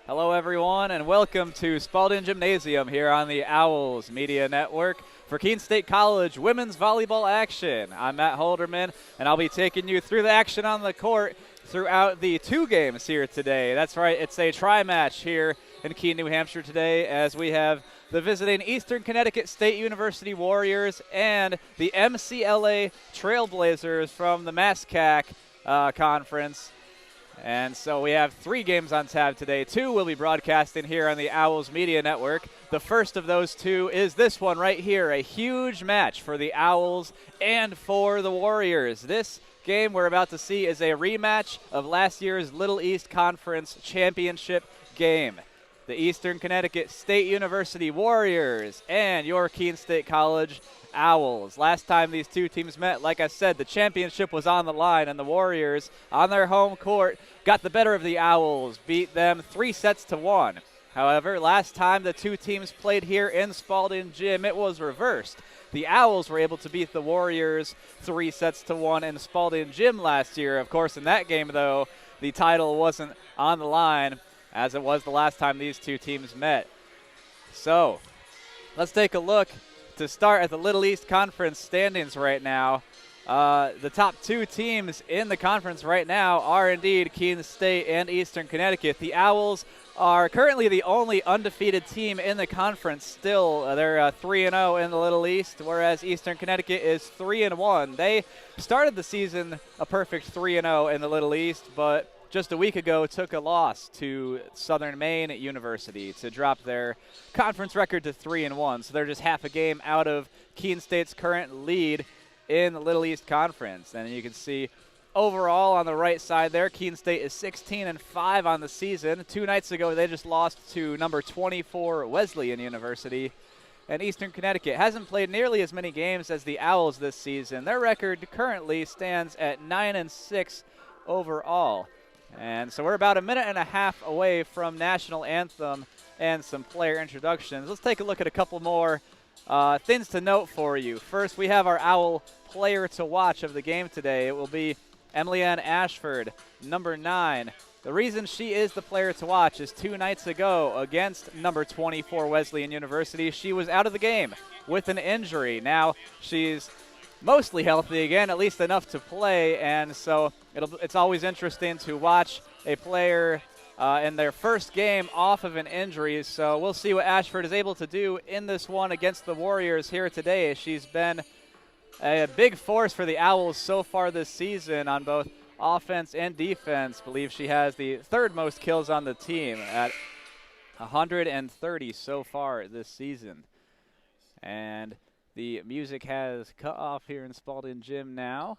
Hello, everyone, and welcome to Spalding Gymnasium here on the Owls Media Network for Keene State College women's volleyball action. I'm Matt Holderman, and I'll be taking you through the action on the court throughout the two games here today. That's right, it's a tri-match here in Keene, New Hampshire today, as we have the visiting Eastern Connecticut State University Warriors and the MCLA Trailblazers from the MASCAC Conference. And so we have three games on tap today. Two will be broadcasting here on the Owls Media Network. The first of those two is this one right here, a huge match for the Owls and for the Warriors. This game we're about to see is a rematch of last year's Little East Conference Championship game. The Eastern Connecticut State University Warriors and your Keene State College Owls. Last time these two teams met, like I said, the championship was on the line, and the Warriors on their home court got the better of the Owls, beat them 3-1. However, last time the two teams played here in Spalding Gym, it was reversed. The Owls were able to beat the Warriors 3-1 in Spalding Gym last year. Of course, in that game, though, the title wasn't on the line as it was the last time these two teams met. So, let's take a look to start at the Little East Conference standings right now. The top two teams in the conference right now are indeed Keene State and Eastern Connecticut. The Owls are currently the only undefeated team in the conference still. They're 3-0 in the Little East, whereas Eastern Connecticut is 3-1. They started the season a perfect 3-0 in the Little East, but just a week ago took a loss to Southern Maine University to drop their conference record to 3-1. So they're just half a game out of Keene State's current lead in the Little East Conference. And you can see overall on the right side there, Keene State is 16-5 on the season. 2 nights ago, they just lost to number 24 Wesleyan University. And Eastern Connecticut hasn't played nearly as many games as the Owls this season. Their record currently stands at 9-6 overall. And so we're about a minute and a half away from National Anthem and some player introductions. Let's take a look at a couple more things to note for you. First, we have our Owl player to watch of the game today. It will be Emily Ann Ashford, number 9. The reason she is the player to watch is 2 nights ago against number 24 Wesleyan University, she was out of the game with an injury. Now she's mostly healthy again, at least enough to play, and so it's always interesting to watch a player in their first game off of an injury. So we'll see what Ashford is able to do in this one against the Warriors here today. She's been a big force for the Owls so far this season on both offense and defense. I believe she has the third most kills on the team at 130 so far this season. And the music has cut off here in Spalding Gym now.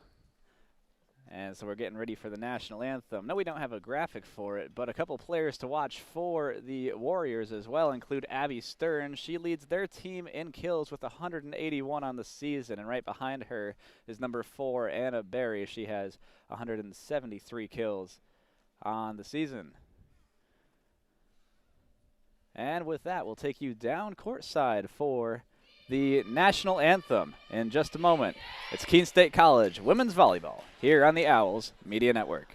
And so we're getting ready for the national anthem. No, we don't have a graphic for it, but a couple players to watch for the Warriors as well include Abby Stern. She leads their team in kills with 181 on the season, and right behind her is number 4, Anna Berry. She has 173 kills on the season. And with that, we'll take you down courtside for the national anthem in just a moment. It's Keene State College women's volleyball here on the Owls Media Network.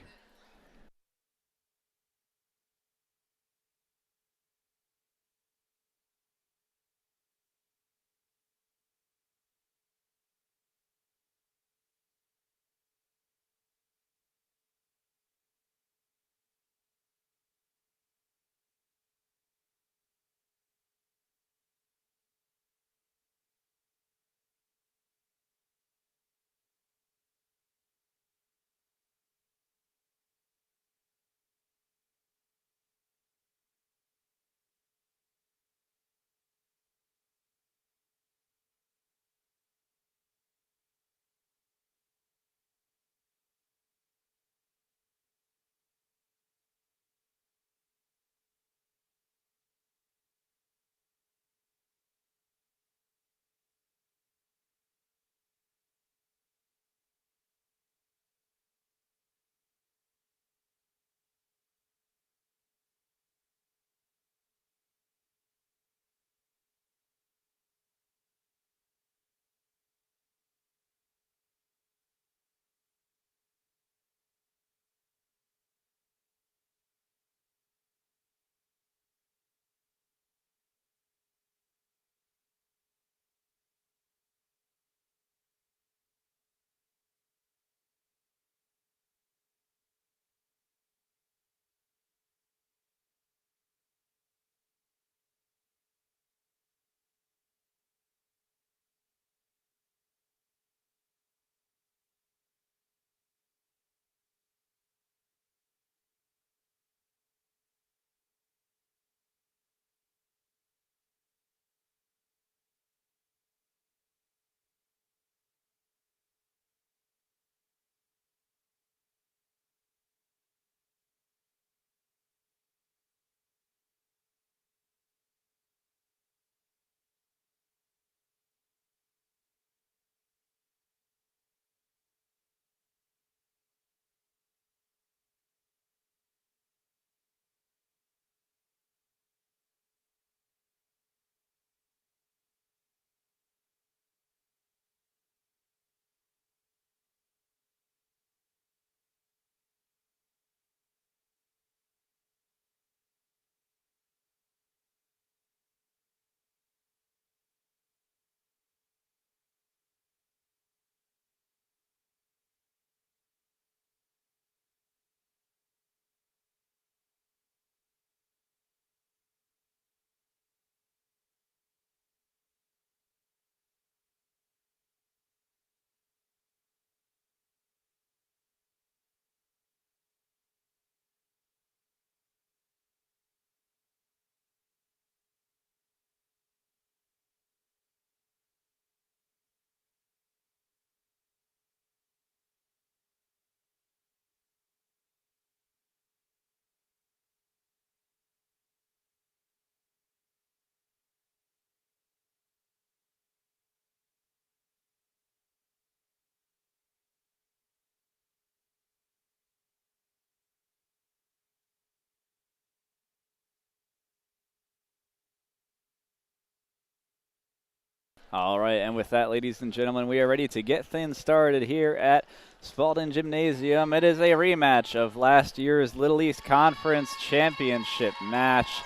All right, and with that, ladies and gentlemen, we are ready to get things started here at Spalding Gymnasium. It is a rematch of last year's Little East Conference Championship match.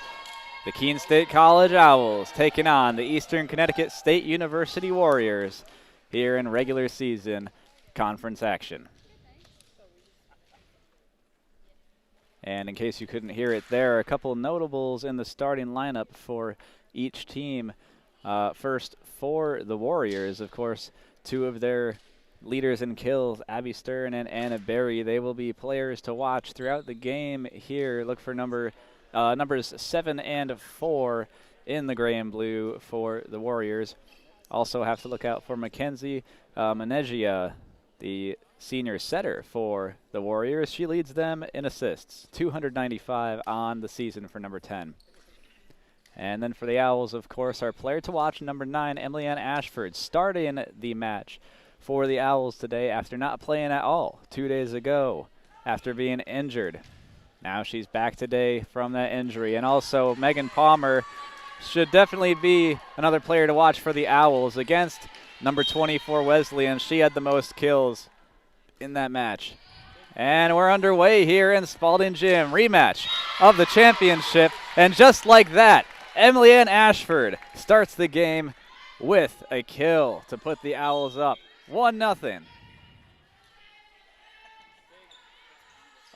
The Keene State College Owls taking on the Eastern Connecticut State University Warriors here in regular season conference action. And in case you couldn't hear it, there are a couple of notables in the starting lineup for each team. First, for the Warriors, of course, two of their leaders in kills, Abby Stern and Anna Berry. They will be players to watch throughout the game here. Look for numbers 7 and 4 in the gray and blue for the Warriors. Also have to look out for Mackenzie Menegia, the senior setter for the Warriors. She leads them in assists, 295 on the season for number 10. And then for the Owls, of course, our player to watch, number 9, Emily Ann Ashford, starting the match for the Owls today after not playing at all 2 days ago after being injured. Now she's back today from that injury. And also Megan Palmer should definitely be another player to watch for the Owls against number 24 Wesleyan. She had the most kills in that match. And we're underway here in Spalding Gym, rematch of the championship. And just like that, Emily Ann Ashford starts the game with a kill to put the Owls up 1-0.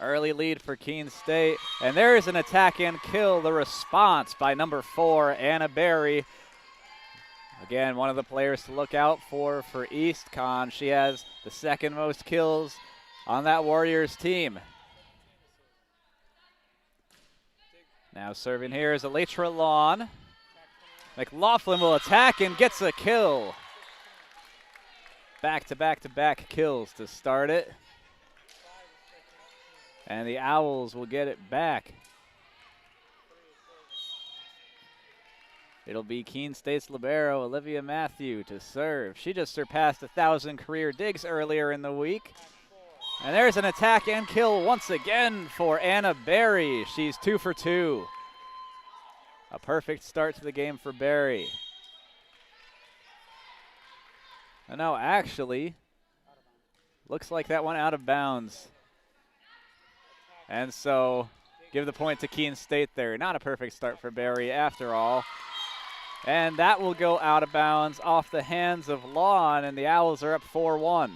Early lead for Keene State, and there is an attack and kill, the response by number 4, Anna Berry. Again, one of the players to look out for East Con. She has the second most kills on that Warriors team. Now serving here is Elytra Lawn. McLaughlin will attack and gets a kill. Back-to-back-to-back kills to start it. And the Owls will get it back. It'll be Keene State's libero, Olivia Matthew, to serve. She just surpassed 1,000 career digs earlier in the week. And there's an attack and kill once again for Anna Berry. She's 2 for 2. A perfect start to the game for Berry. And no, actually, looks like that went out of bounds. And so, give the point to Keene State there. Not a perfect start for Berry after all. And that will go out of bounds off the hands of Lawn, and the Owls are up 4-1.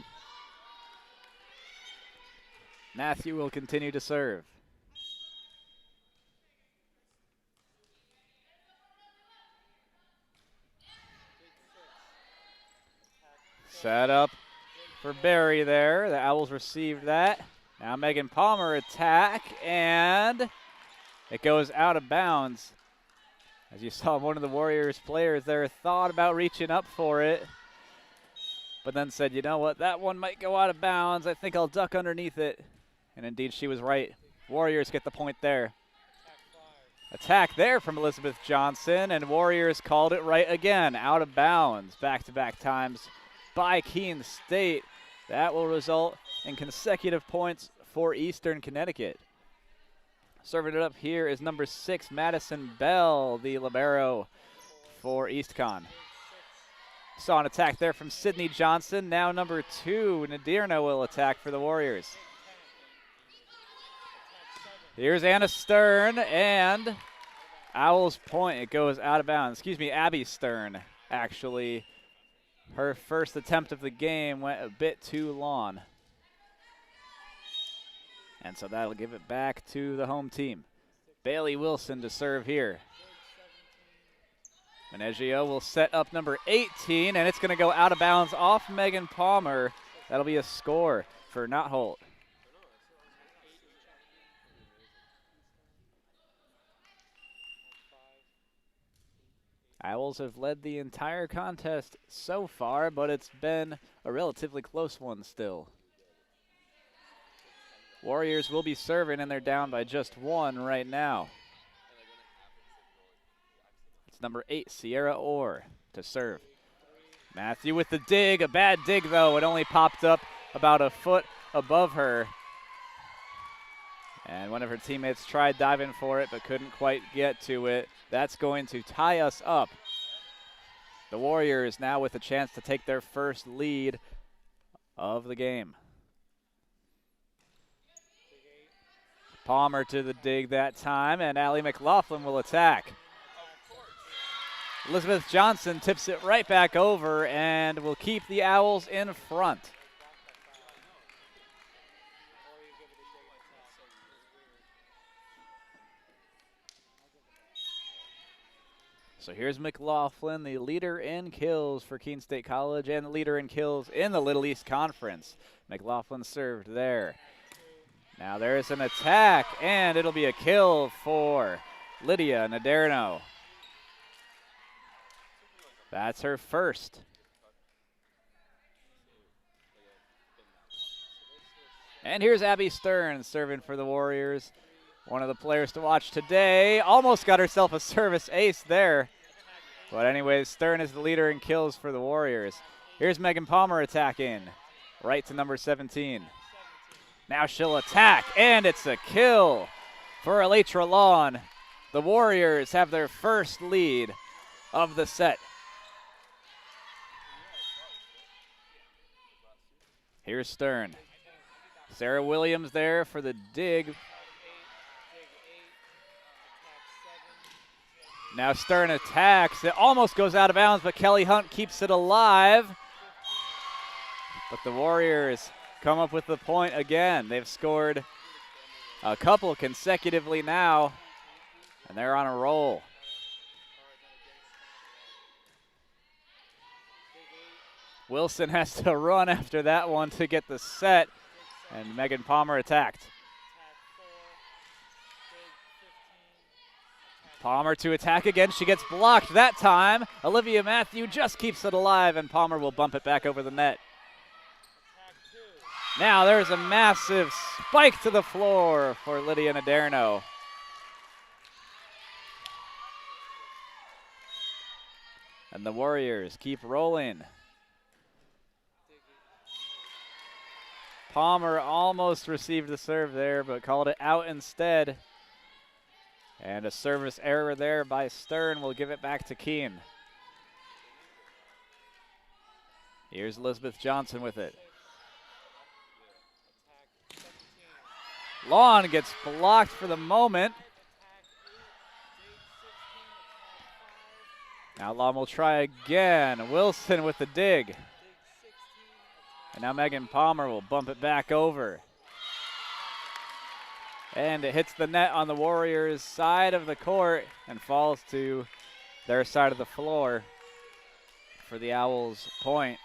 Matthew will continue to serve. Set up for Berry there. The Owls received that. Now Megan Palmer attack, and it goes out of bounds. As you saw, one of the Warriors players there thought about reaching up for it, but then said, you know what, that one might go out of bounds. I think I'll duck underneath it. And indeed, she was right. Warriors get the point there. Attack there from Elizabeth Johnson, and Warriors called it right again. Out of bounds, back-to-back times by Keene State. That will result in consecutive points for Eastern Connecticut. Serving it up here is number 6, Madison Bell, the libero for EastCon. Saw an attack there from Sydney Johnson. Now number 2, Nadirna will attack for the Warriors. Here's Anna Stern, and Owls point. It goes out of bounds. Excuse me, Abby Stern, actually. Her first attempt of the game went a bit too long. And so that'll give it back to the home team. Bailey Wilson to serve here. Meneggio will set up number 18, and it's going to go out of bounds off Megan Palmer. That'll be a score for Notholt. Owls have led the entire contest so far, but it's been a relatively close one still. Warriors will be serving, and they're down by just 1 right now. It's number 8, Sierra Orr, to serve. Matthew with the dig. A bad dig, though. It only popped up about a foot above her. And one of her teammates tried diving for it, but couldn't quite get to it. That's going to tie us up. The Warriors now with a chance to take their first lead of the game. Palmer to the dig that time, and Allie McLaughlin will attack. Elizabeth Johnson tips it right back over and will keep the Owls in front. So here's McLaughlin, the leader in kills for Keene State College and the leader in kills in the Little East Conference. McLaughlin served there. Now there's an attack, and it'll be a kill for Lydia Naderno. That's her first. And here's Abby Stern serving for the Warriors. One of the players to watch today. Almost got herself a service ace there. But anyways, Stern is the leader in kills for the Warriors. Here's Megan Palmer attacking. Right to number 17. Now she'll attack, and it's a kill for Elytra Lawn. The Warriors have their first lead of the set. Here's Stern. Sarah Williams there for the dig. Now Stern attacks. It almost goes out of bounds, but Kelly Hunt keeps it alive. But the Warriors come up with the point again. They've scored a couple consecutively now, and they're on a roll. Wilson has to run after that one to get the set, and Megan Palmer attacked. Palmer to attack again. She gets blocked that time. Olivia Matthew just keeps it alive, and Palmer will bump it back over the net. Now there's a massive spike to the floor for Lydia Naderno. And the Warriors keep rolling. Palmer almost received the serve there, but called it out instead. And a service error there by Stern will give it back to Keene. Here's Elizabeth Johnson with it. Lawn gets blocked for the moment. Now Lawn will try again. Wilson with the dig. And now Megan Palmer will bump it back over. And it hits the net on the Warriors' side of the court and falls to their side of the floor for the Owls' point.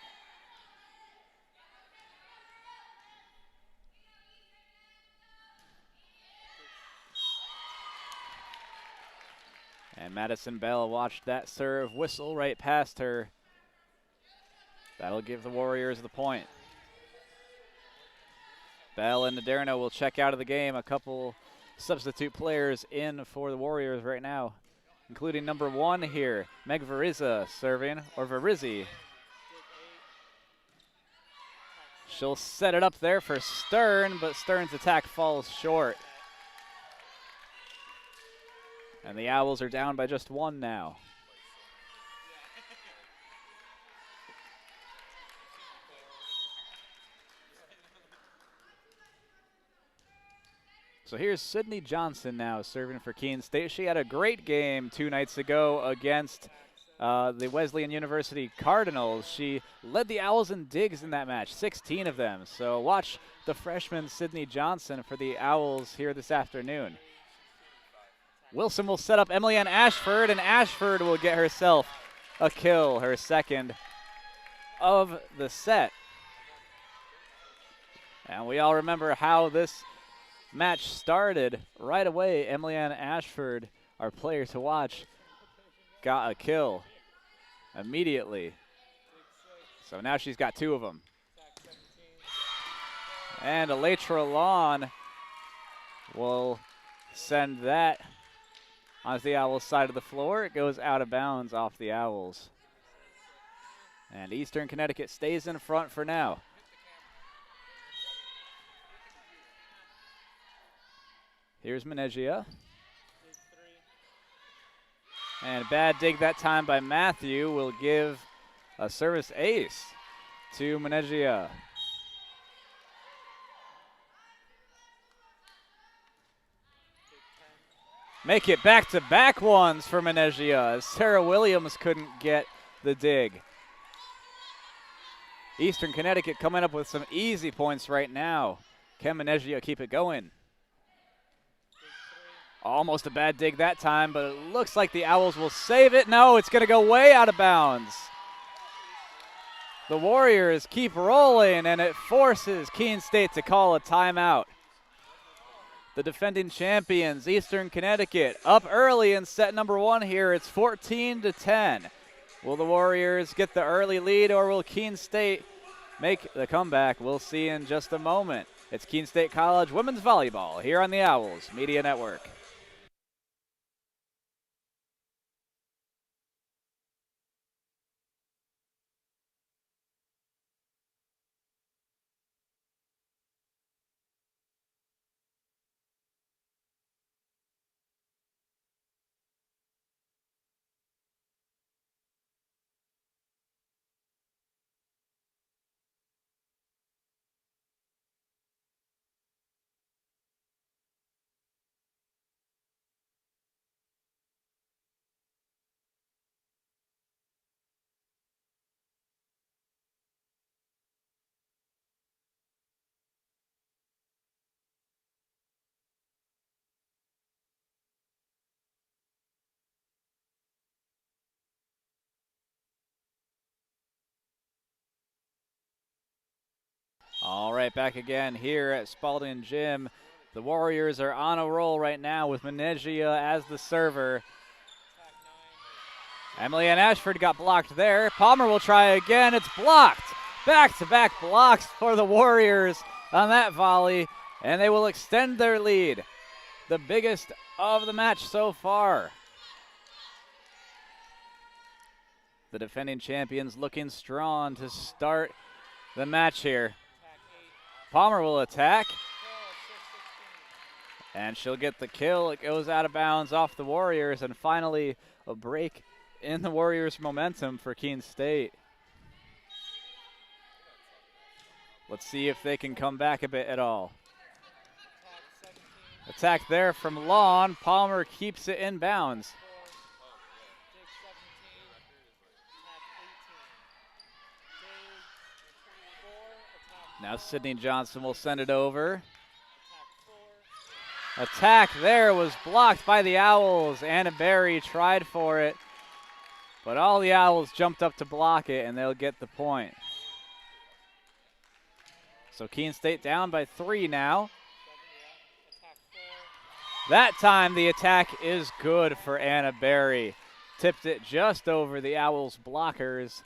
And Madison Bell watched that serve whistle right past her. That'll give the Warriors the point. Bell and Naderno will check out of the game. A couple substitute players in for the Warriors right now, including number 1 here, Meg Verizza serving, or Verizzi. She'll set it up there for Stern, but Stern's attack falls short. And the Owls are down by just 1 now. So here's Sydney Johnson now serving for Keene State. She had a great game 2 nights ago against the Wesleyan University Cardinals. She led the Owls in digs in that match, 16 of them. So watch the freshman Sydney Johnson for the Owls here this afternoon. Wilson will set up Emily Ann Ashford, and Ashford will get herself a kill, her second of the set. And we all remember how this match started right away. Emily Ann Ashford, our player to watch, got a kill immediately. So now she's got 2 of them. And Elytra Lawn will send that onto the Owls' side of the floor. It goes out of bounds off the Owls. And Eastern Connecticut stays in front for now. Here's Menegia. And bad dig that time by Matthew will give a service ace to Menegia. Make it back-to-back ones for Menegia as Sarah Williams couldn't get the dig. Eastern Connecticut coming up with some easy points right now. Can Menegia keep it going? Almost a bad dig that time, but it looks like the Owls will save it. No, it's going to go way out of bounds. The Warriors keep rolling, and it forces Keene State to call a timeout. The defending champions, Eastern Connecticut, up early in set number 1 here. It's 14-10. Will the Warriors get the early lead, or will Keene State make the comeback? We'll see in just a moment. It's Keene State College women's volleyball here on the Owls Media Network. All right, back again here at Spalding Gym. The Warriors are on a roll right now with Menegia as the server. Emily Ann Ashford got blocked there. Palmer will try again. It's blocked. Back-to-back blocks for the Warriors on that volley, and they will extend their lead. The biggest of the match so far. The defending champions looking strong to start the match here. Palmer will attack. And she'll get the kill. It goes out of bounds off the Warriors, and finally a break in the Warriors' momentum for Keene State. Let's see if they can come back a bit at all. Attack there from Lawn. Palmer keeps it in bounds. Now Sydney Johnson will send it over. Attack there was blocked by the Owls. Anna Berry tried for it, but all the Owls jumped up to block it, and they'll get the point. So Keene State down by 3 now. That time the attack is good for Anna Berry. Tipped it just over the Owls' blockers,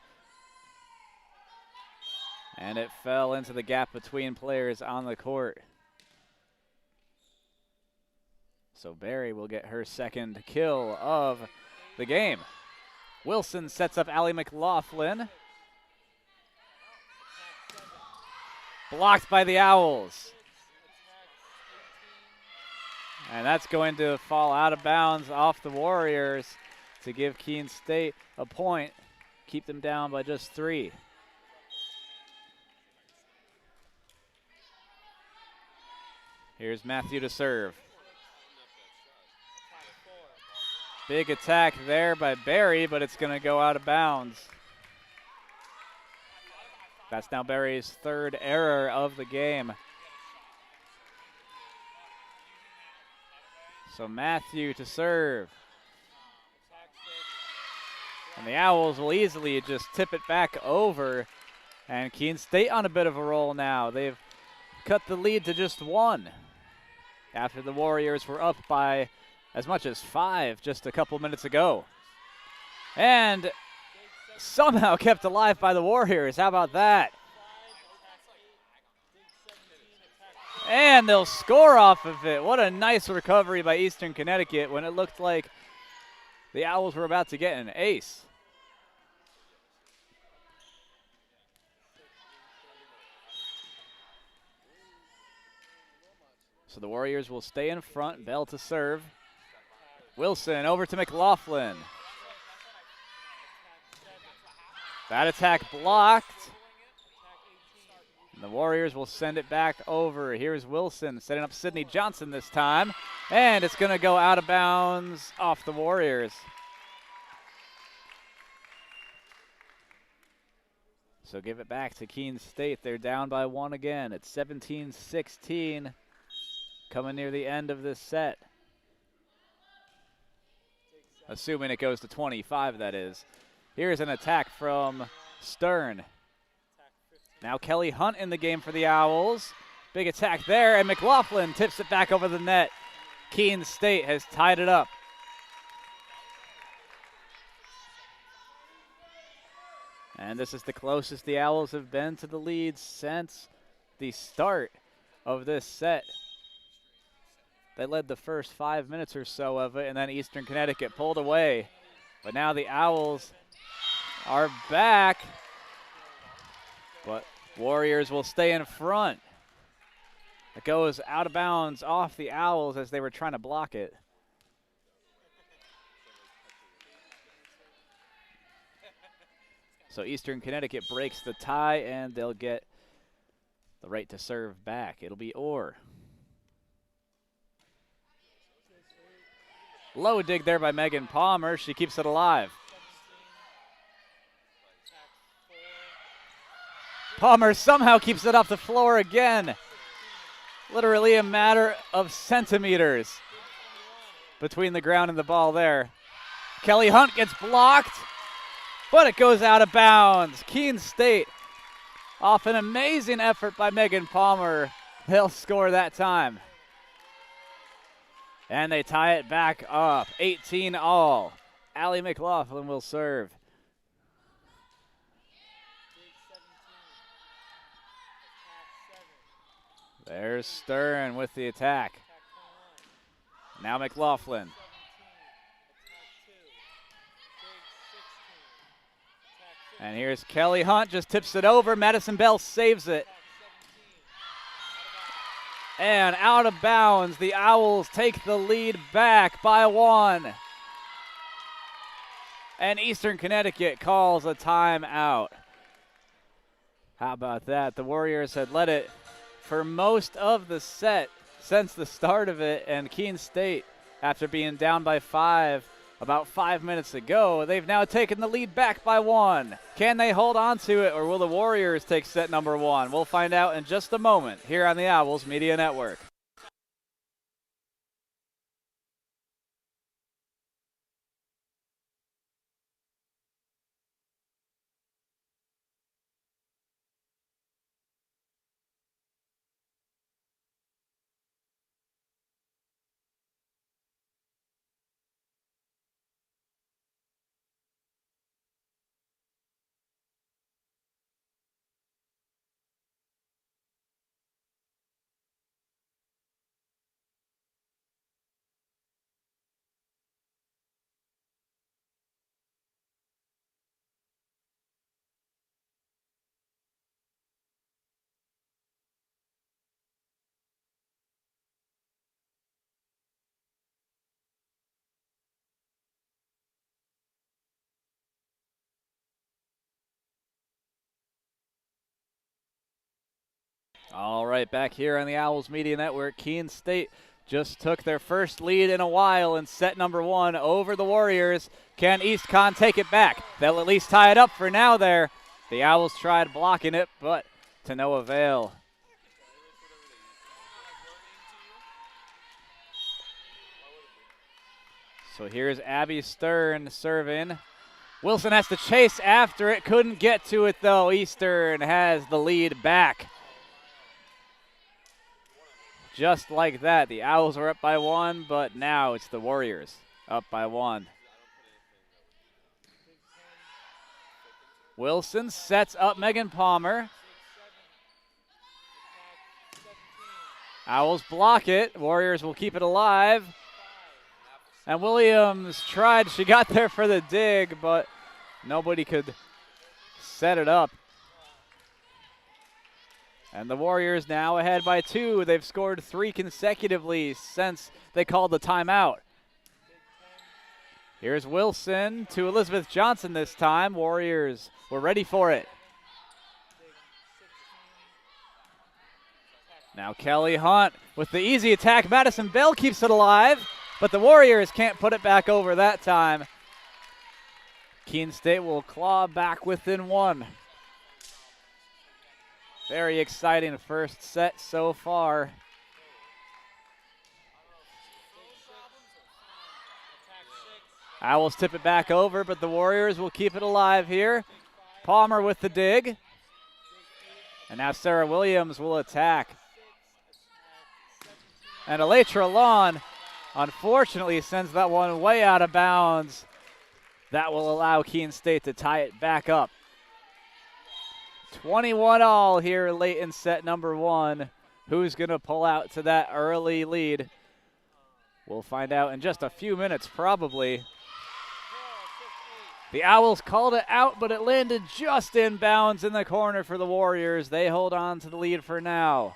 and it fell into the gap between players on the court. So Berry will get her second kill of the game. Wilson sets up Allie McLaughlin. Blocked by the Owls. And that's going to fall out of bounds off the Warriors to give Keene State a point. Keep them down by just 3. Here's Matthew to serve. Big attack there by Berry, but it's going to go out of bounds. That's now Berry's third error of the game. So Matthew to serve. And the Owls will easily just tip it back over. And Keene State on a bit of a roll now. They've cut the lead to just 1 after the Warriors were up by as much as 5 just a couple minutes ago. And somehow kept alive by the Warriors. How about that? And they'll score off of it. What a nice recovery by Eastern Connecticut when it looked like the Owls were about to get an ace. So the Warriors will stay in front. Bell to serve. Wilson over to McLaughlin. That attack blocked. And the Warriors will send it back over. Here's Wilson setting up Sydney Johnson this time. And it's going to go out of bounds off the Warriors. So give it back to Keene State. They're down by 1 again. It's 17-16 coming near the end of this set. Assuming it goes to 25, that is. Here's an attack from Stern. Now Kelly Hunt in the game for the Owls. Big attack there, and McLaughlin tips it back over the net. Keene State has tied it up. And this is the closest the Owls have been to the lead since the start of this set. They led the first 5 minutes or so of it, and then Eastern Connecticut pulled away. But now the Owls are back. But Warriors will stay in front. It goes out of bounds off the Owls as they were trying to block it. So Eastern Connecticut breaks the tie, and they'll get the right to serve back. It'll be Orr. Low dig there by Megan Palmer. She keeps it alive. Palmer somehow keeps it off the floor again. Literally a matter of centimeters between the ground and the ball there. Kelly Hunt gets blocked, but it goes out of bounds. Keene State, off an amazing effort by Megan Palmer, they'll score that time. And they tie it back up, 18-all. Allie McLaughlin will serve. There's Stern with the attack. Now McLaughlin. And here's Kelly Hunt, just tips it over. Madison Bell saves it. And out of bounds, the Owls take the lead back by 1. And Eastern Connecticut calls a timeout. How about that? The Warriors had led it for most of the set since the start of it, and Keene State, after being down by 5 about 5 minutes ago, they've now taken the lead back by 1. Can they hold on to it, or will the Warriors take set number 1? We'll find out in just a moment here on the Owls Media Network. All right, back here on the Owls Media Network, Keene State just took their first lead in a while in set number 1 over the Warriors. Can East Con take it back? They'll at least tie it up for now there. The Owls tried blocking it, but to no avail. So here's Abby Stern serving. Wilson has to chase after it. Couldn't get to it, though. Eastern has the lead back. Just like that, the Owls are up by 1, but now it's the Warriors up by 1. Wilson sets up Megan Palmer. Owls block it. Warriors will keep it alive. And Williams tried. She got there for the dig, but nobody could set it up. And the Warriors now ahead by 2. They've scored 3 consecutively since they called the timeout. Here's Wilson to Elizabeth Johnson this time. Warriors were ready for it. Now Kelly Hunt with the easy attack. Madison Bell keeps it alive, but the Warriors can't put it back over that time. Keene State will claw back within one. Very exciting first set so far. Owls tip it back over, but the Warriors will keep it alive here. Palmer with the dig. And now Sarah Williams will attack. And Elytra Lawn, unfortunately, sends that one way out of bounds. That will allow Keene State to tie it back up. 21-all here late in set number one. Who's going to pull out to that early lead? We'll find out in just a few minutes, probably. The Owls called it out, but it landed just in bounds in the corner for the Warriors. They hold on to the lead for now.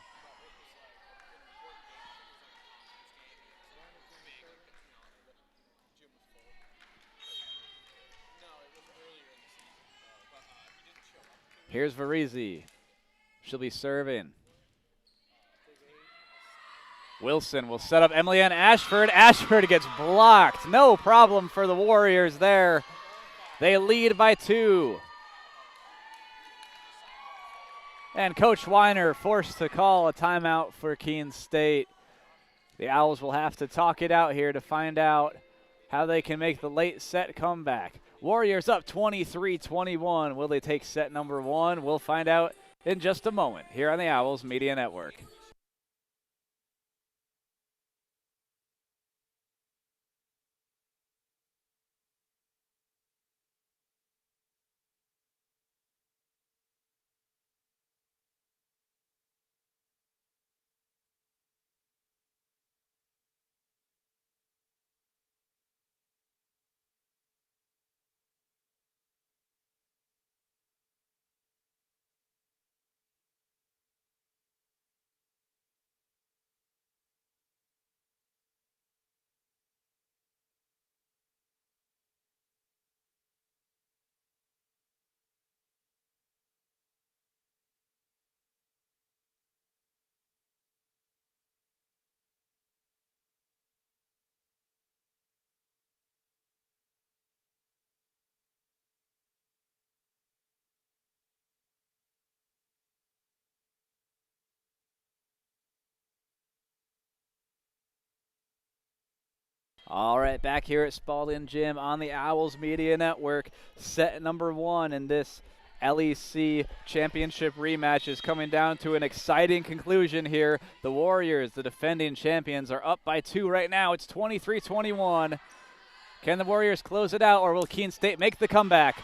Here's Varizi. She'll be serving. Wilson will set up Emily Ann Ashford. Ashford gets blocked. No problem for the Warriors there. They lead by 2. And Coach Weiner forced to call a timeout for Keene State. The Owls will have to talk it out here to find out how they can make the late set comeback. Warriors up 23-21. Will they take set number one? We'll find out in just a moment here on the Owls Media Network. All right, back here at Spalding Gym on the Owls Media Network. Set number one in this LEC championship rematch is coming down to an exciting conclusion here. The Warriors, the defending champions, are up by 2 right now. It's 23-21. Can the Warriors close it out, or will Keene State make the comeback?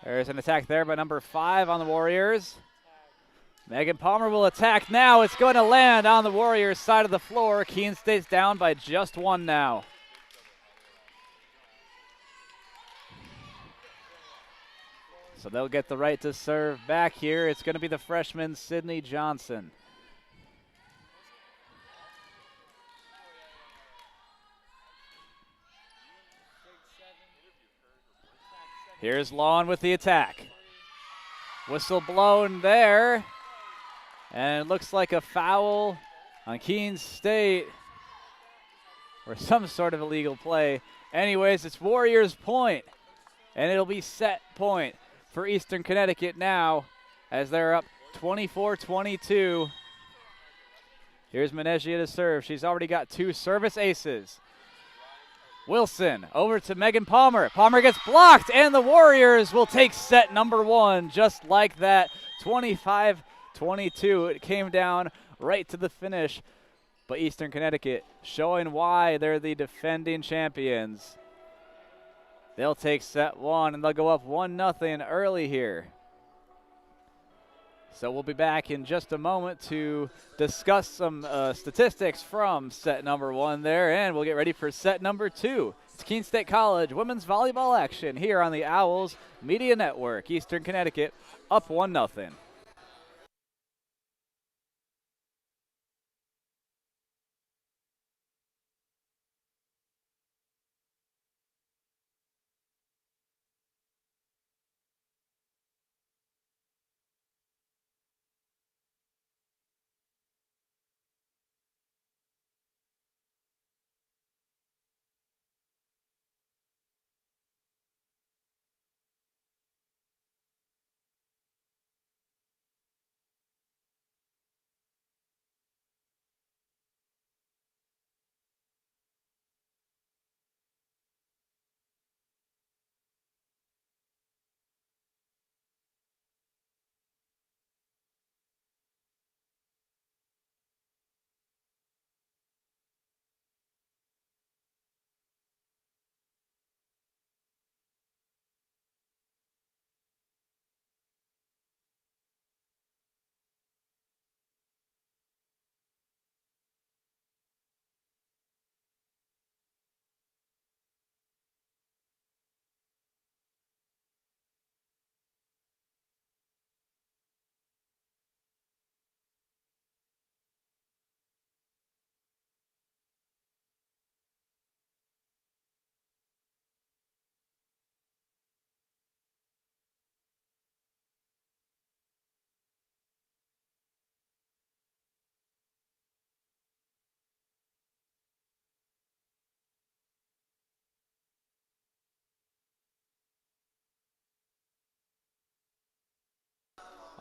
There's an attack there by number 5 on the Warriors. Megan Palmer will attack now. It's going to land on the Warriors' side of the floor. Keene State's down by just 1 now. So they'll get the right to serve back here. It's going to be the freshman, Sydney Johnson. Here's Lawn with the attack. Whistle blown there. And it looks like a foul on Keene State or some sort of illegal play. Anyways, it's Warriors point, and it'll be set point for Eastern Connecticut now as they're up 24-22. Here's Menegia to serve. She's already got 2 service aces. Wilson over to Megan Palmer. Palmer gets blocked, and the Warriors will take set number 1 just like that. 25-22. It came down right to the finish. But Eastern Connecticut showing why they're the defending champions. They'll take set 1, and they'll go up 1-0 early here. So we'll be back in just a moment to discuss some statistics from set number 1 there, and we'll get ready for set number 2. It's Keene State College women's volleyball action here on the Owls Media Network. Eastern Connecticut up 1-0.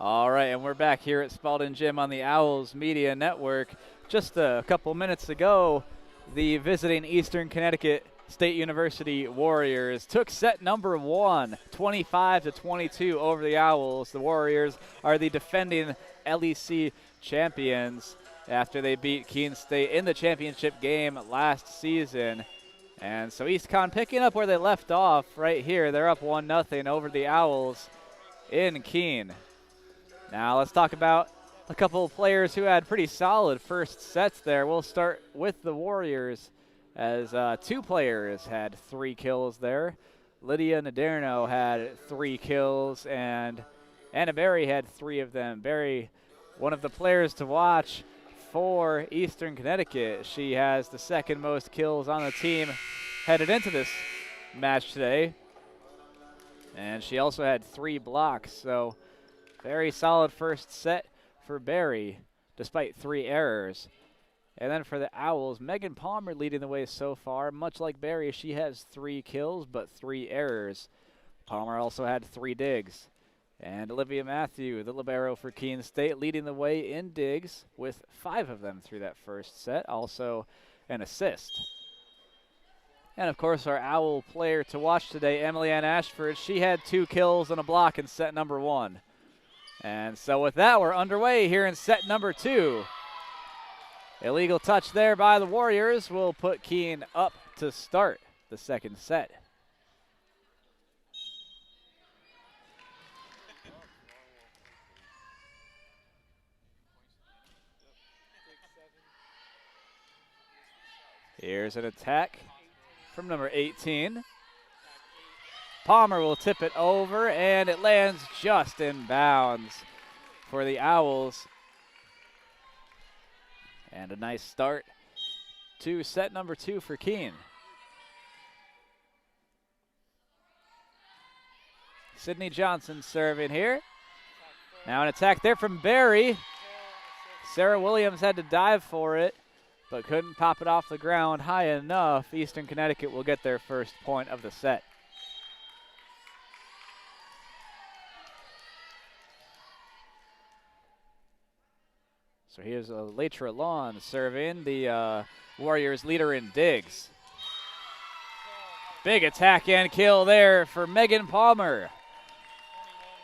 All right, and we're back here at Spalding Gym on the Owls Media Network. Just a couple minutes ago, the visiting Eastern Connecticut State University Warriors took set number 1, 25-22 over the Owls. The Warriors are the defending LEC champions after they beat Keene State in the championship game last season. And so EastCon picking up where they left off right here. They're up 1-0 over the Owls in Keene. Now let's talk about a couple of players who had pretty solid first sets there. We'll start with the Warriors as 2 players had 3 kills there. Lydia Naderno had 3 kills and Anna Berry had 3 of them. Berry, one of the players to watch for Eastern Connecticut. She has the second most kills on the team headed into this match today. And she also had 3 blocks, so very solid first set for Berry, despite 3 errors. And then for the Owls, Megan Palmer leading the way so far. Much like Berry, she has 3 kills, but 3 errors. Palmer also had 3 digs. And Olivia Matthew, the libero for Keene State, leading the way in digs with 5 of them through that first set, also an assist. And, of course, our Owl player to watch today, Emily Ann Ashford, she had 2 kills and a block in set number 1. And so with that, we're underway here in set number 2. Illegal touch there by the Warriors will put Keene up to start the second set. Here's an attack from number 18. Palmer will tip it over, and it lands just in bounds for the Owls. And a nice start to set number 2 for Keene. Sydney Johnson serving here. Now an attack there from Berry. Sarah Williams had to dive for it, but couldn't pop it off the ground high enough. Eastern Connecticut will get their first point of the set. So here's Leitra Lawn serving, the Warriors leader in digs. Big attack and kill there for Megan Palmer.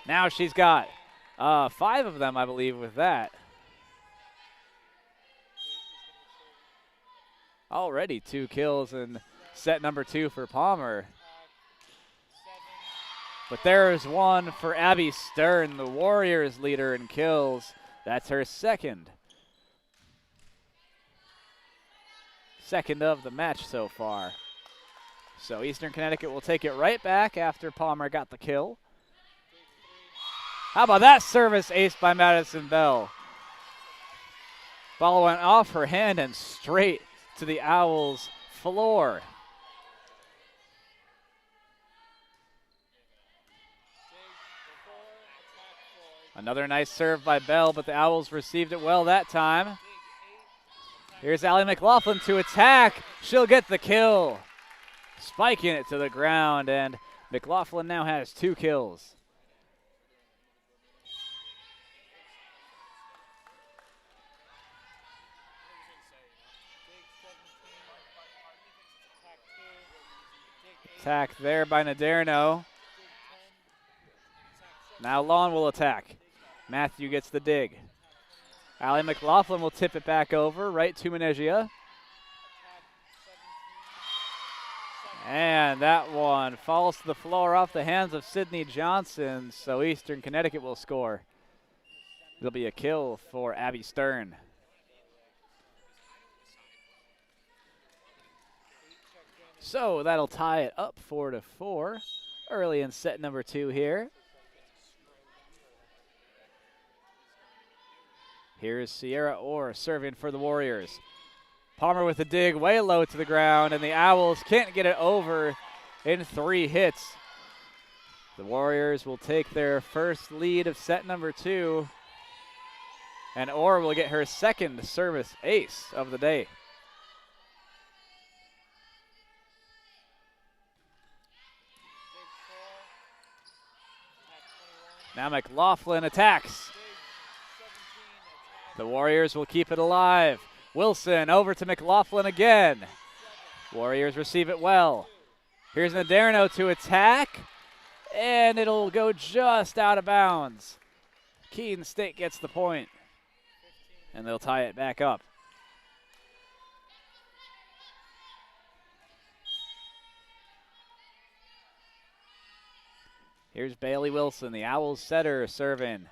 Now she's got 5 of them, I believe, with that. Already 2 kills in set number 2 for Palmer. But there's one for Abby Stern, the Warriors leader in kills. That's her second of the match so far. So Eastern Connecticut will take it right back after Palmer got the kill. How about that service ace by Madison Bell? Ball went off her hand and straight to the Owls' floor. Another nice serve by Bell, but the Owls received it well that time. Here's Allie McLaughlin to attack. She'll get the kill. Spiking it to the ground, and McLaughlin now has 2 kills. Attack there by Naderno. Now Lawn will attack. Matthew gets the dig. Allie McLaughlin will tip it back over, right to Menegia. And that one falls to the floor off the hands of Sydney Johnson, so Eastern Connecticut will score. There'll be a kill for Abby Stern. So that'll tie it up 4-4 early in set number 2 here. Here's Sierra Orr serving for the Warriors. Palmer with a dig way low to the ground, and the Owls can't get it over in 3 hits. The Warriors will take their first lead of set number 2, and Orr will get her second service ace of the day. Now McLaughlin attacks. The Warriors will keep it alive. Wilson over to McLaughlin again. Warriors receive it well. Here's Naderno to attack, and it'll go just out of bounds. Keene State gets the point, and they'll tie it back up. Here's Bailey Wilson, the Owls setter, serving.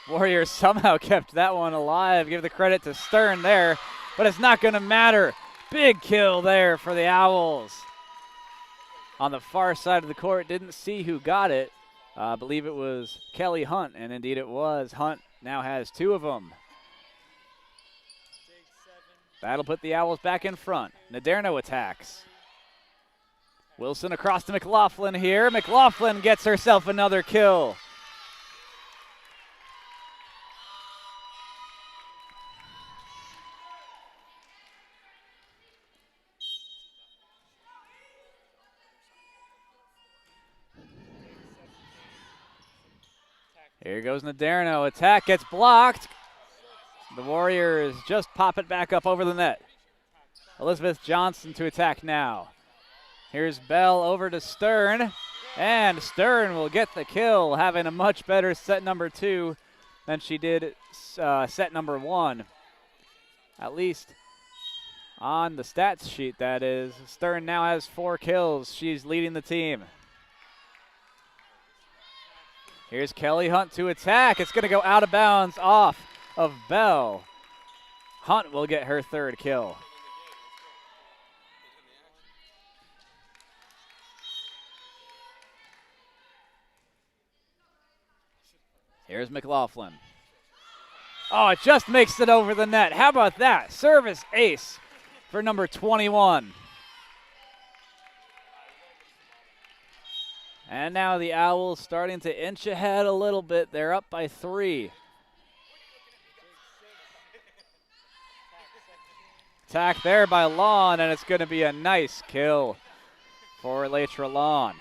Warriors somehow kept that one alive. Give the credit to Stern there, but it's not going to matter. Big kill there for the Owls. On the far side of the court, didn't see who got it. I believe it was Kelly Hunt, and indeed it was. Hunt now has 2 of them. That'll put the Owls back in front. Naderno attacks. Wilson across to McLaughlin here. McLaughlin gets herself another kill. Here goes Naderno. Attack gets blocked. The Warriors just pop it back up over the net. Elizabeth Johnson to attack now. Here's Bell over to Stern, and Stern will get the kill, having a much better set number 2 than she did set number 1. At least on the stats sheet, that is. Stern now has 4 kills. She's leading the team. Here's Kelly Hunt to attack. It's going to go out of bounds off of Bell. Hunt will get her 3rd kill. Here's McLaughlin. Oh, it just makes it over the net. How about that? Service ace for number 21. And now the Owls starting to inch ahead a little bit. They're up by 3. Attack there by Lawn, and it's going to be a nice kill for Latra Lawn.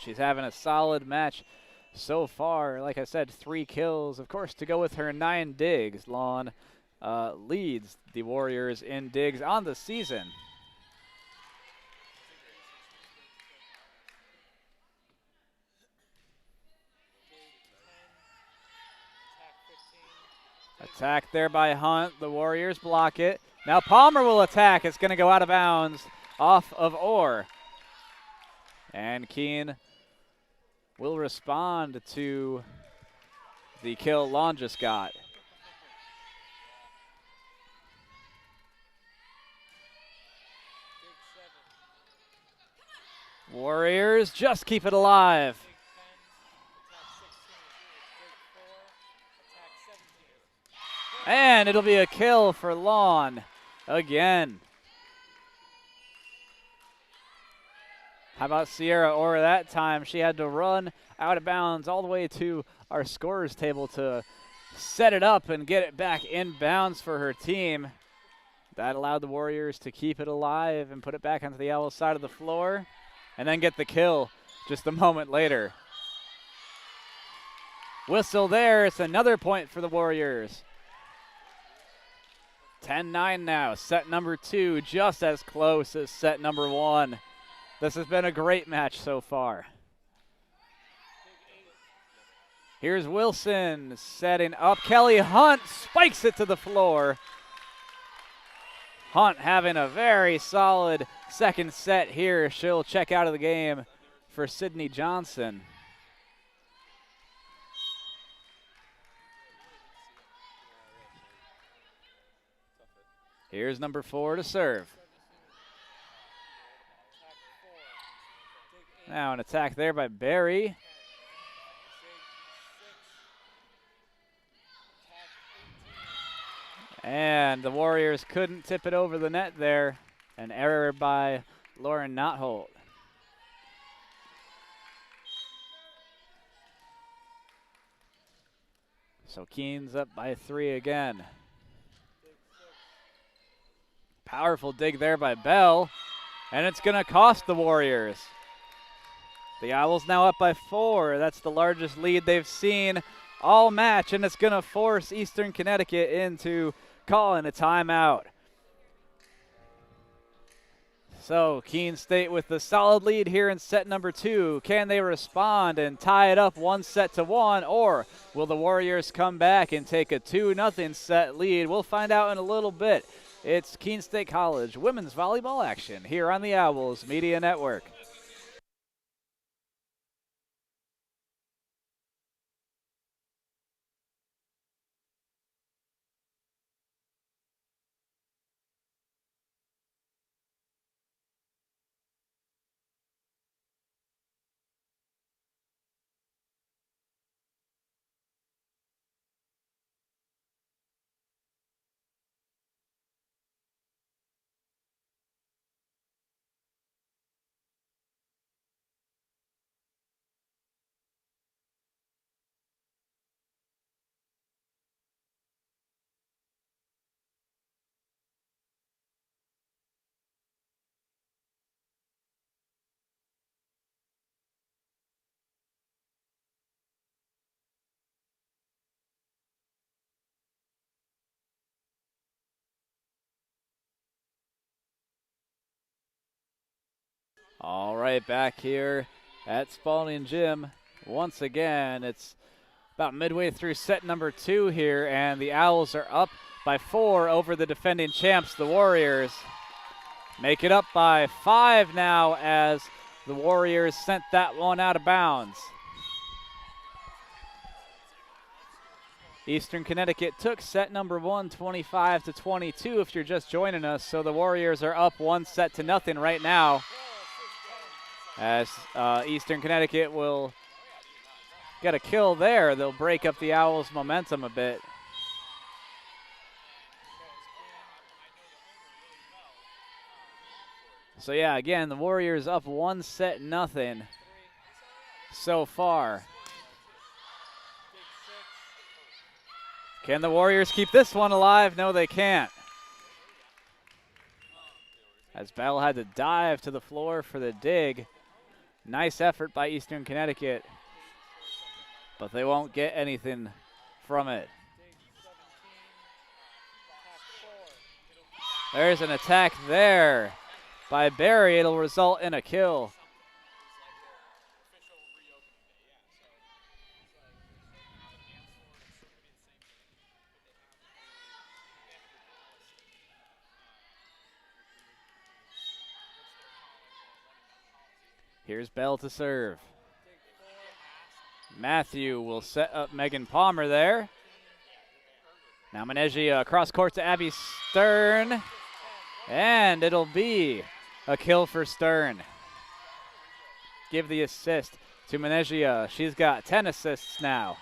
She's having a solid match so far. Like I said, 3 kills. Of course, to go with her 9 digs, Lawn leads the Warriors in digs on the season. Attack there by Hunt. The Warriors block it. Now Palmer will attack. It's going to go out of bounds off of Orr. And Keene will respond to the kill Lawn just got. Warriors just keep it alive. And it'll be a kill for Lawn again. How about Sierra Orr that time? She had to run out of bounds all the way to our scorers table to set it up and get it back in bounds for her team. That allowed the Warriors to keep it alive and put it back onto the Owls side of the floor and then get the kill just a moment later. Whistle there. It's another point for the Warriors. 10-9 now. Set number 2 just as close as set number 1. This has been a great match so far. Here's Wilson setting up. Kelly Hunt spikes it to the floor. Hunt having a very solid second set here. She'll check out of the game for Sydney Johnson. Here's number 4 to serve. Now an attack there by Barry. And the Warriors couldn't tip it over the net there. An error by Lauren Notholt. So Keene's up by 3 again. Powerful dig there by Bell, and it's going to cost the Warriors. The Owls now up by 4. That's the largest lead they've seen all match, and it's going to force Eastern Connecticut into calling a timeout. So Keene State with the solid lead here in set number 2. Can they respond and tie it up 1-1, or will the Warriors come back and take a 2-0 set lead? We'll find out in a little bit. It's Keene State College women's volleyball action here on the Owls Media Network. All right, back here at Spalding Gym. Once again, it's about midway through set number 2 here, and the Owls are up by 4 over the defending champs, the Warriors. Make it up by 5 now as the Warriors sent that one out of bounds. Eastern Connecticut took set number 1, 25-22 if you're just joining us, so the Warriors are up 1-0 right now. As Eastern Connecticut will get a kill there, they'll break up the Owls' momentum a bit. So yeah, again, the Warriors up 1-0 so far. Can the Warriors keep this one alive? No, they can't. As Bell had to dive to the floor for the dig. Nice effort by Eastern Connecticut, but they won't get anything from it. There's an attack there by Barry. It'll result in a kill. Here's Bell to serve. Matthew will set up Megan Palmer there. Now Menegia across court to Abby Stern. And it'll be a kill for Stern. Give the assist to Menegia. She's got 10 assists now.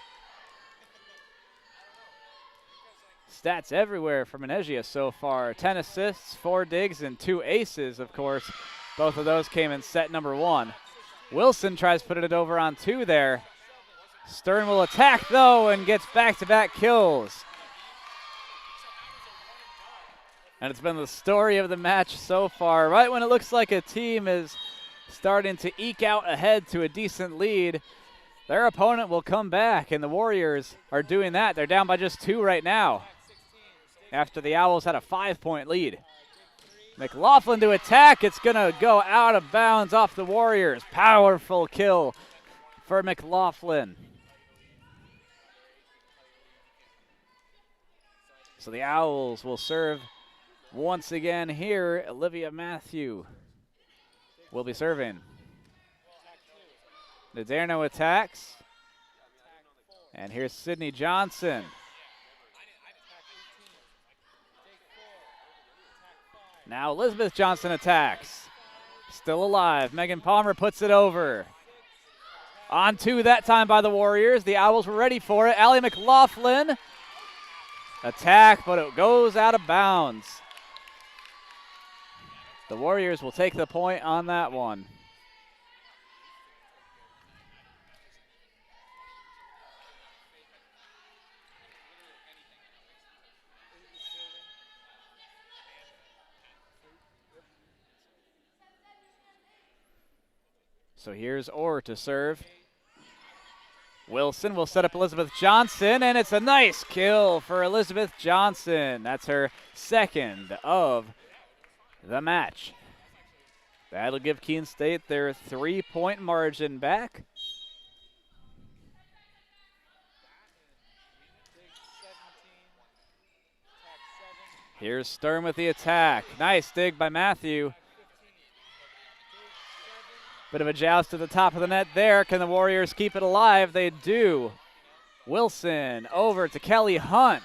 Stats everywhere for Menegia so far. 10 assists, 4 digs, and 2 aces, of course. Both of those came in set number 1. Wilson tries putting it over on 2 there. Stern will attack, though, and gets back-to-back kills. And it's been the story of the match so far. Right when it looks like a team is starting to eke out ahead to a decent lead, their opponent will come back, and the Warriors are doing that. They're down by just 2 right now after the Owls had a 5-point lead. McLaughlin to attack. It's going to go out of bounds off the Warriors. Powerful kill for McLaughlin. So the Owls will serve once again here. Olivia Matthew will be serving. Naderno attacks. And here's Sydney Johnson. Now Elizabeth Johnson attacks. Still alive. Megan Palmer puts it over. On 2 that time by the Warriors. The Owls were ready for it. Allie McLaughlin. Attack, but it goes out of bounds. The Warriors will take the point on that one. So here's Orr to serve. Wilson will set up Elizabeth Johnson, and it's a nice kill for Elizabeth Johnson. That's her second of the match. That'll give Keene State their 3-point margin back. Here's Stern with the attack. Nice dig by Matthew. Bit of a joust to the top of the net there. Can the Warriors keep it alive? They do. Wilson over to Kelly Hunt.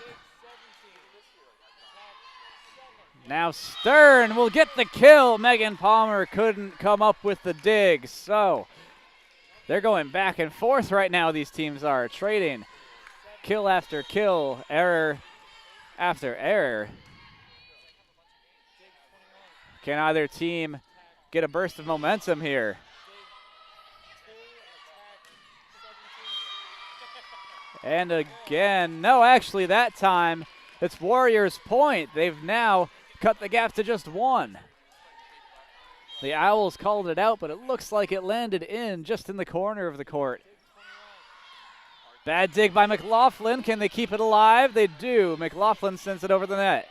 Now Stern will get the kill. Megan Palmer couldn't come up with the dig. So they're going back and forth right now, these teams are. Trading kill after kill, error after error. Can either team get a burst of momentum here? And again, no, actually that time it's Warriors' point. They've now cut the gap to just one. The Owls called it out, but it looks like it landed in just in the corner of the court. Bad dig by McLaughlin. Can they keep it alive? They do. McLaughlin sends it over the net.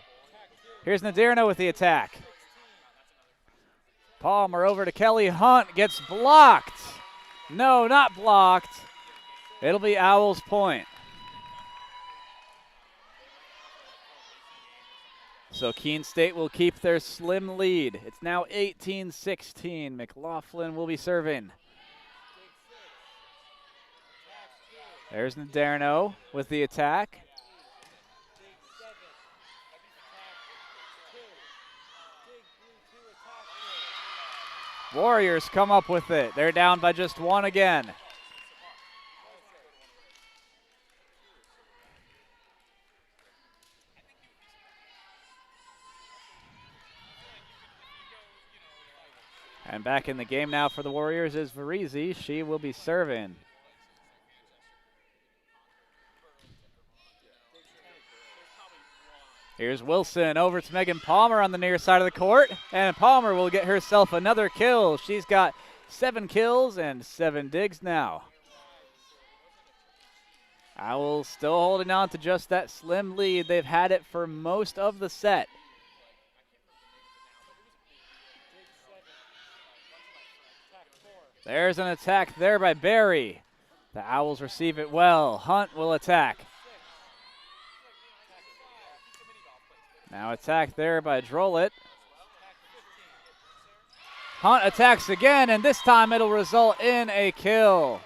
Here's Naderno with the attack. Palmer over to Kelly Hunt. Gets blocked. No, not blocked. It'll be Owls' point. So Keene State will keep their slim lead. It's now 18-16. McLaughlin will be serving. There's Naderno with the attack. Warriors come up with it. They're down by just one again. And back in the game now for the Warriors is Varizi. She will be serving. Here's Wilson over to Megan Palmer on the near side of the court. And Palmer will get herself another kill. She's got 7 kills and 7 digs now. Owls still holding on to just that slim lead. They've had it for most of the set. There's an attack there by Barry. The Owls receive it well. Hunt will attack. Now attack there by Drollett. Hunt attacks again, and this time it'll result in a kill.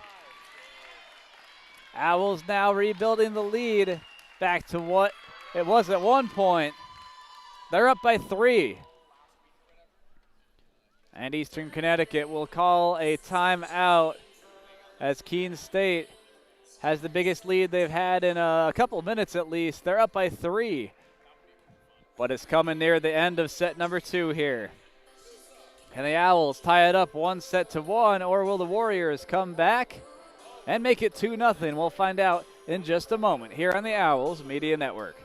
Owls now rebuilding the lead back to what it was at one point. They're up by 3. And Eastern Connecticut will call a timeout as Keene State has the biggest lead they've had in a couple minutes at least. They're up by 3. But it's coming near the end of set number 2 here. Can the Owls tie it up 1-1, or will the Warriors come back and make it 2-0? We'll find out in just a moment here on the Owls Media Network.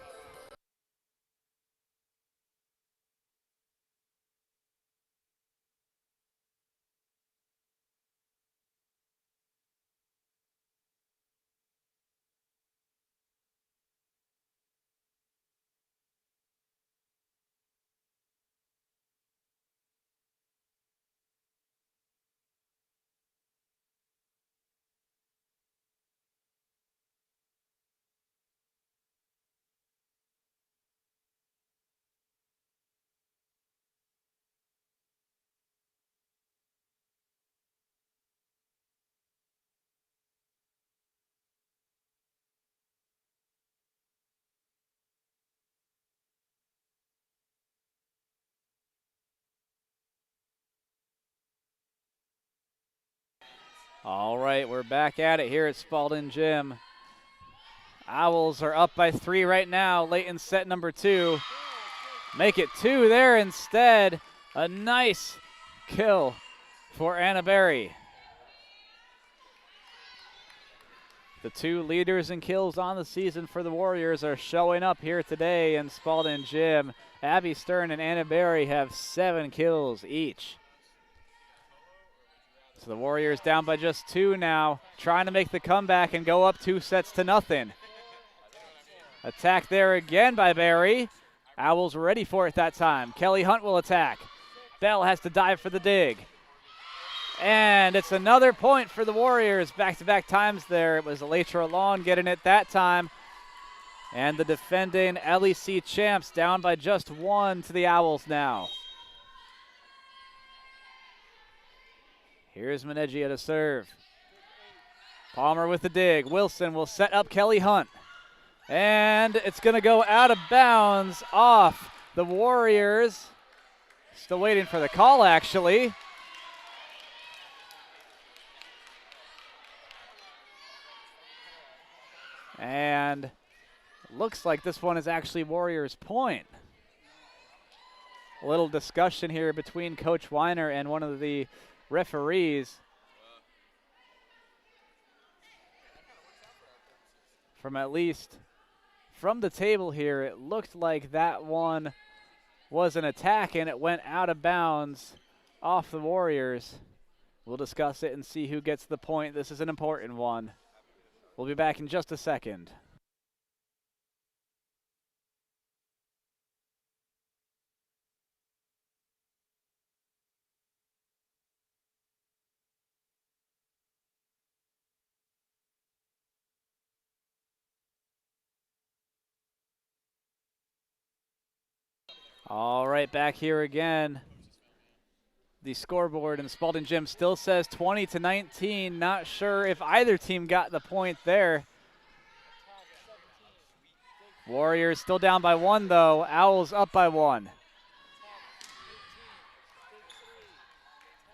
All right, we're back at it here at Spalding Gym. Owls are up by 3 right now, late in set number 2. Make it 2 there instead. A nice kill for Anna Berry. The 2 leaders in kills on the season for the Warriors are showing up here today in Spalding Gym. Abby Stern and Anna Berry have 7 kills each. So the Warriors down by just 2 now, trying to make the comeback and go up 2-0. Attack there again by Barry. Owls ready for it that time. Kelly Hunt will attack. Bell has to dive for the dig. And it's another point for the Warriors. Back-to-back times there. It was Elytra Lawn getting it that time. And the defending LEC champs down by just 1 to the Owls now. Here's Maneggia to serve. Palmer with the dig. Wilson will set up Kelly Hunt. And it's going to go out of bounds off the Warriors. Still waiting for the call, actually. And looks like this one is actually Warriors' point. A little discussion here between Coach Weiner and one of the referees. From the table here, it looked like that one was an attack and it went out of bounds off the Warriors. We'll discuss it and see who gets the point. This is an important one. We'll be back in just a second. All right, back here again. The scoreboard in Spalding Gym still says 20-19. Not sure if either team got the point there. Warriors still down by 1, though. Owls up by 1.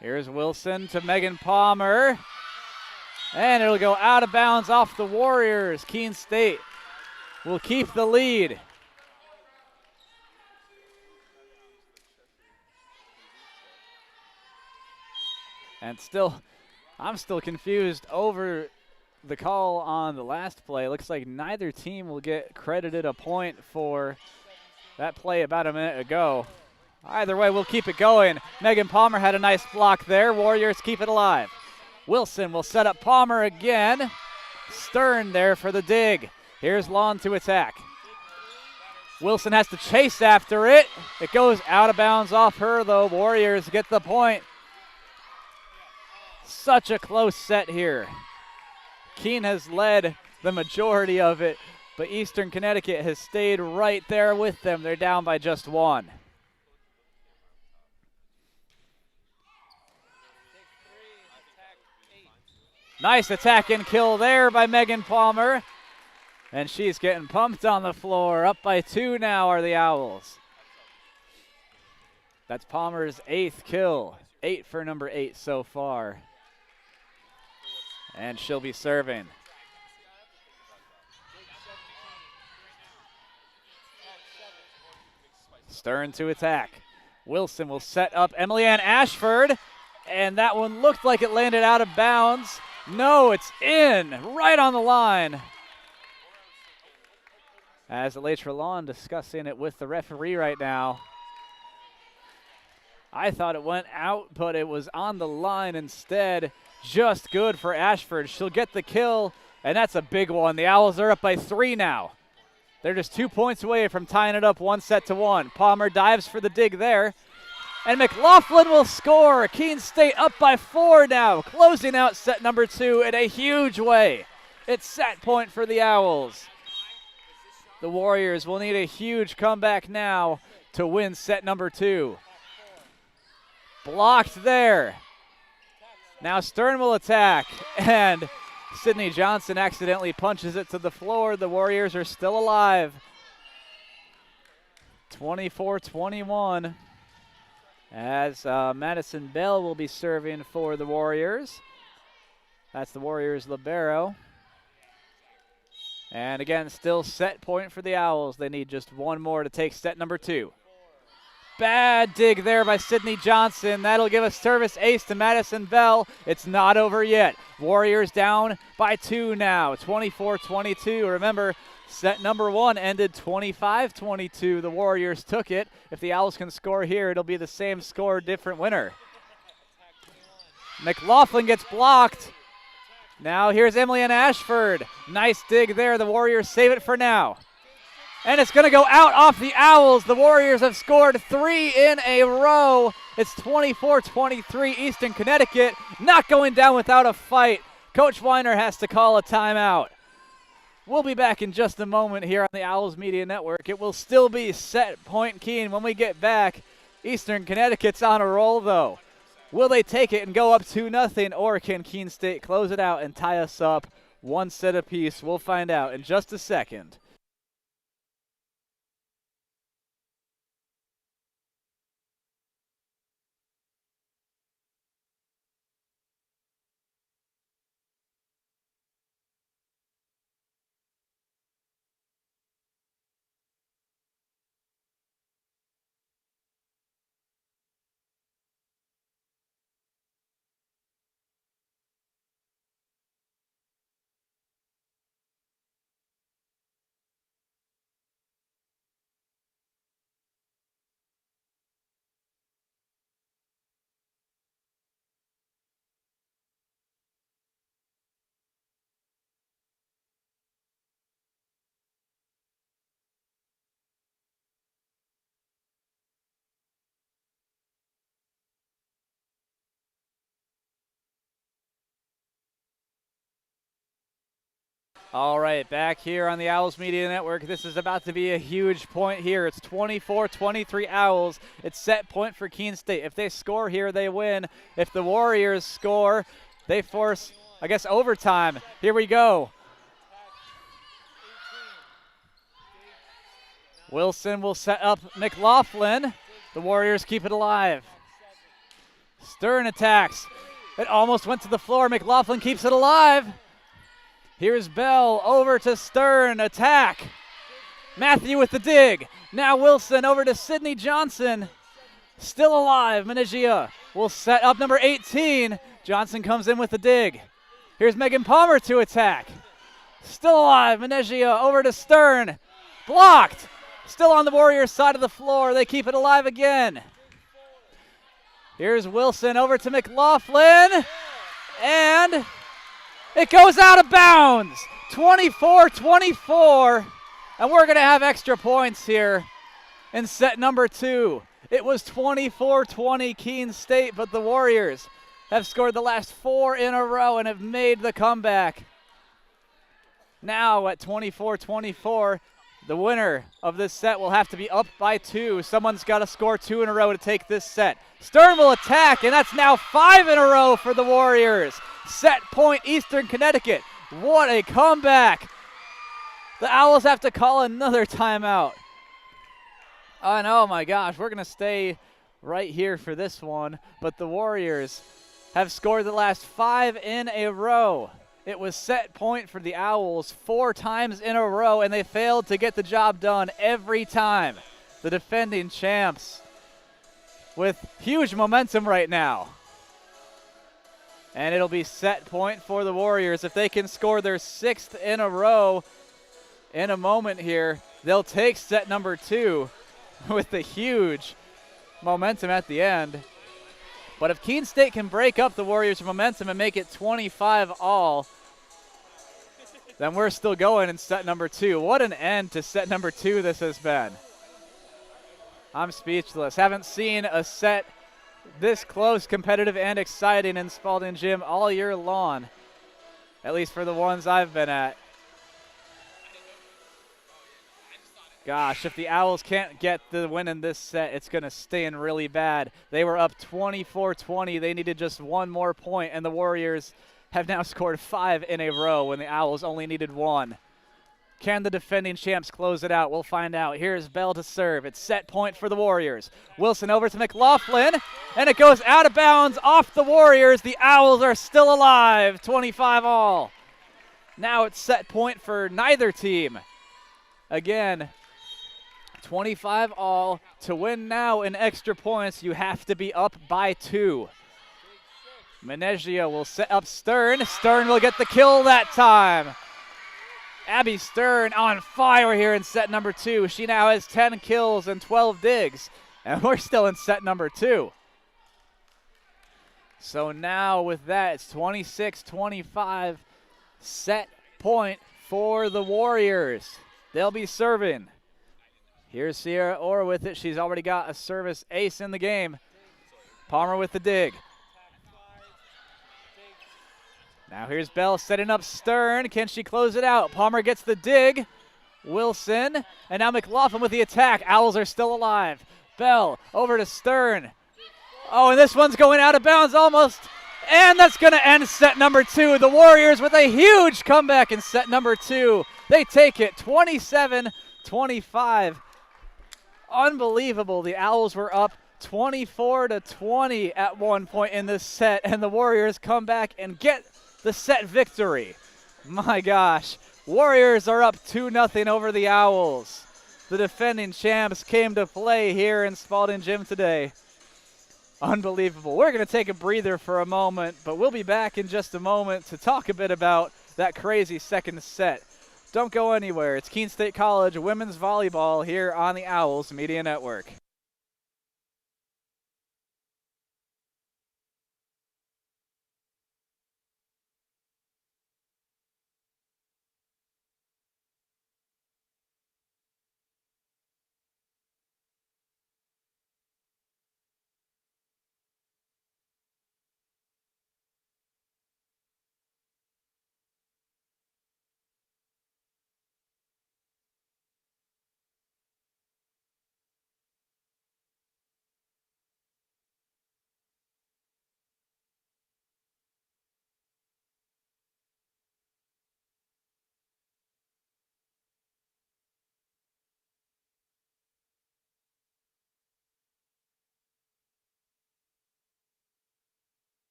Here's Wilson to Megan Palmer. And it'll go out of bounds off the Warriors. Keene State will keep the lead. And I'm still confused over the call on the last play. Looks like neither team will get credited a point for that play about a minute ago. Either way, we'll keep it going. Megan Palmer had a nice block there. Warriors keep it alive. Wilson will set up Palmer again. Stern there for the dig. Here's Lawn to attack. Wilson has to chase after it. It goes out of bounds off her, though. Warriors get the point. Such a close set here. Keene has led the majority of it, but Eastern Connecticut has stayed right there with them. They're down by just 1. Nice attack and kill there by Megan Palmer. And she's getting pumped on the floor. Up by 2 now are the Owls. That's Palmer's 8th kill. 8 for number 8 so far. And she'll be serving. Stern to attack. Wilson will set up Emily Ann Ashford. And that one looked like it landed out of bounds. No, it's in, right on the line. As Elytra Lawn discussing it with the referee right now. I thought it went out, but it was on the line instead. Just good for Ashford. She'll get the kill, and that's a big one. The Owls are up by 3 now. They're just 2 points away from tying it up 1-1. Palmer dives for the dig there. And McLaughlin will score. Keene State up by 4 now, closing out set number 2 in a huge way. It's set point for the Owls. The Warriors will need a huge comeback now to win set number 2. Blocked there. Now Stern will attack, and Sydney Johnson accidentally punches it to the floor. The Warriors are still alive. 24-21. As Madison Bell will be serving for the Warriors. That's the Warriors' libero. And again, still set point for the Owls. They need just 1 more to take set number 2. Bad dig there by Sydney Johnson. That'll give a service ace to Madison Bell. It's not over yet. Warriors down by 2 now, 24-22. Remember, set number 1 ended 25-22. The Warriors took it. If the Owls can score here, it'll be the same score, different winner. McLaughlin gets blocked. Now here's Emily and Ashford. Nice dig there. The Warriors save it for now. And it's going to go out off the Owls. The Warriors have scored 3 in a row. It's 24-23 Eastern Connecticut. Not going down without a fight. Coach Weiner has to call a timeout. We'll be back in just a moment here on the Owls Media Network. It will still be set point Keene when we get back. Eastern Connecticut's on a roll, though. Will they take it and go up 2-0, or can Keene State close it out and tie us up one set apiece? We'll find out in just a second. All right, back here on the Owls Media Network. This is about to be a huge point here. It's 24-23 Owls. It's set point for Keene State. If they score here, they win. If the Warriors score, they force, I guess, overtime. Here we go. Wilson will set up McLaughlin. The Warriors keep it alive. Stern attacks. It almost went to the floor. McLaughlin keeps it alive. Here's Bell over to Stern, attack. Matthew with the dig. Now Wilson over to Sydney Johnson. Still alive, Menigia will set up number 18. Johnson comes in with the dig. Here's Megan Palmer to attack. Still alive, Menigia over to Stern. Blocked. Still on the Warriors side of the floor. They keep it alive again. Here's Wilson over to McLaughlin. And it goes out of bounds, 24-24, and we're going to have extra points here in set number 2. It was 24-20 Keene State, but the Warriors have scored the last 4 in a row and have made the comeback. Now at 24-24, the winner of this set will have to be up by 2. Someone's got to score 2 in a row to take this set. Stern will attack, and that's now 5 in a row for the Warriors. Set point Eastern Connecticut. What a comeback. The Owls have to call another timeout. And oh my gosh, we're going to stay right here for this one. But the Warriors have scored the last 5 in a row. It was set point for the Owls 4 times in a row, and they failed to get the job done every time. The defending champs with huge momentum right now. And it'll be set point for the Warriors. If they can score their 6th in a row in a moment here, they'll take set number 2 with the huge momentum at the end. But if Keene State can break up the Warriors' momentum and make it 25 all, then we're still going in set number 2. What an end to set number 2 this has been. I'm speechless. Haven't seen a set this close, competitive, and exciting in Spalding Gym all year long, at least for the ones I've been at. Gosh, if the Owls can't get the win in this set, it's going to stain really bad. They were up 24-20. They needed just 1 more point, and the Warriors have now scored 5 in a row when the Owls only needed 1. Can the defending champs close it out? We'll find out. Here's Bell to serve. It's set point for the Warriors. Wilson over to McLaughlin, and it goes out of bounds off the Warriors. The Owls are still alive, 25 all. Now it's set point for neither team. Again, 25 all. To win now in extra points, you have to be up by 2. Menigia will set up Stern. Stern will get the kill that time. Abby Stern on fire here in set number 2. She now has 10 kills and 12 digs, and we're still in set number 2. So now with that, it's 26-25, set point for the Warriors. They'll be serving. Here's Sierra Orr with it. She's already got a service ace in the game. Palmer with the dig. Now here's Bell setting up Stern. Can she close it out? Palmer gets the dig. Wilson, and now McLaughlin with the attack. Owls are still alive. Bell over to Stern. Oh, and this one's going out of bounds almost. And that's going to end set number 2. The Warriors with a huge comeback in set number 2. They take it 27-25. Unbelievable. The Owls were up 24-20 at one point in this set, and the Warriors come back and get the set victory. My gosh. Warriors are up 2-0 over the Owls. The defending champs came to play here in Spalding Gym today. Unbelievable. We're going to take a breather for a moment, but we'll be back in just a moment to talk a bit about that crazy second set. Don't go anywhere. It's Keene State College women's volleyball here on the Owls Media Network.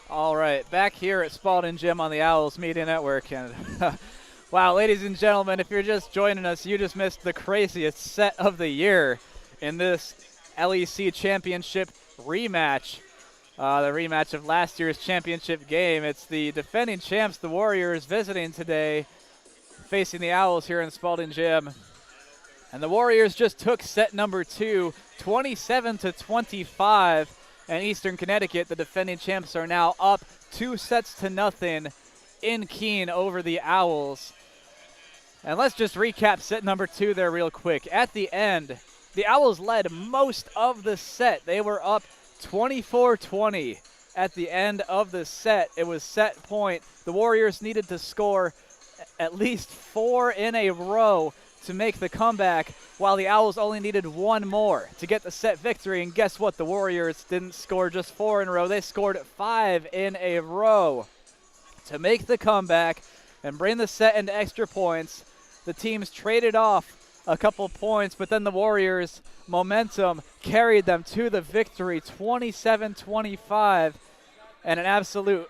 All right, back here at Spalding Gym on the Owls Media Network. And wow, ladies and gentlemen, if you're just joining us, you just missed the craziest set of the year in this LEC championship rematch. The rematch of last year's championship game. It's the defending champs, the Warriors, visiting today, facing the Owls here in Spalding Gym. And the Warriors just took set number 2, 27-25. And Eastern Connecticut, the defending champs, are now up 2-0 in Keene over the Owls. And let's just recap set number 2 there real quick. At the end, the Owls led most of the set. They were up 24-20 at the end of the set. It was set point. The Warriors needed to score at least 4 in a row to make the comeback, while the Owls only needed 1 more to get the set victory. And guess what? The Warriors didn't score just 4 in a row. They scored 5 in a row to make the comeback and bring the set into extra points. The teams traded off a couple points, but then the Warriors' momentum carried them to the victory, 27-25, and an absolute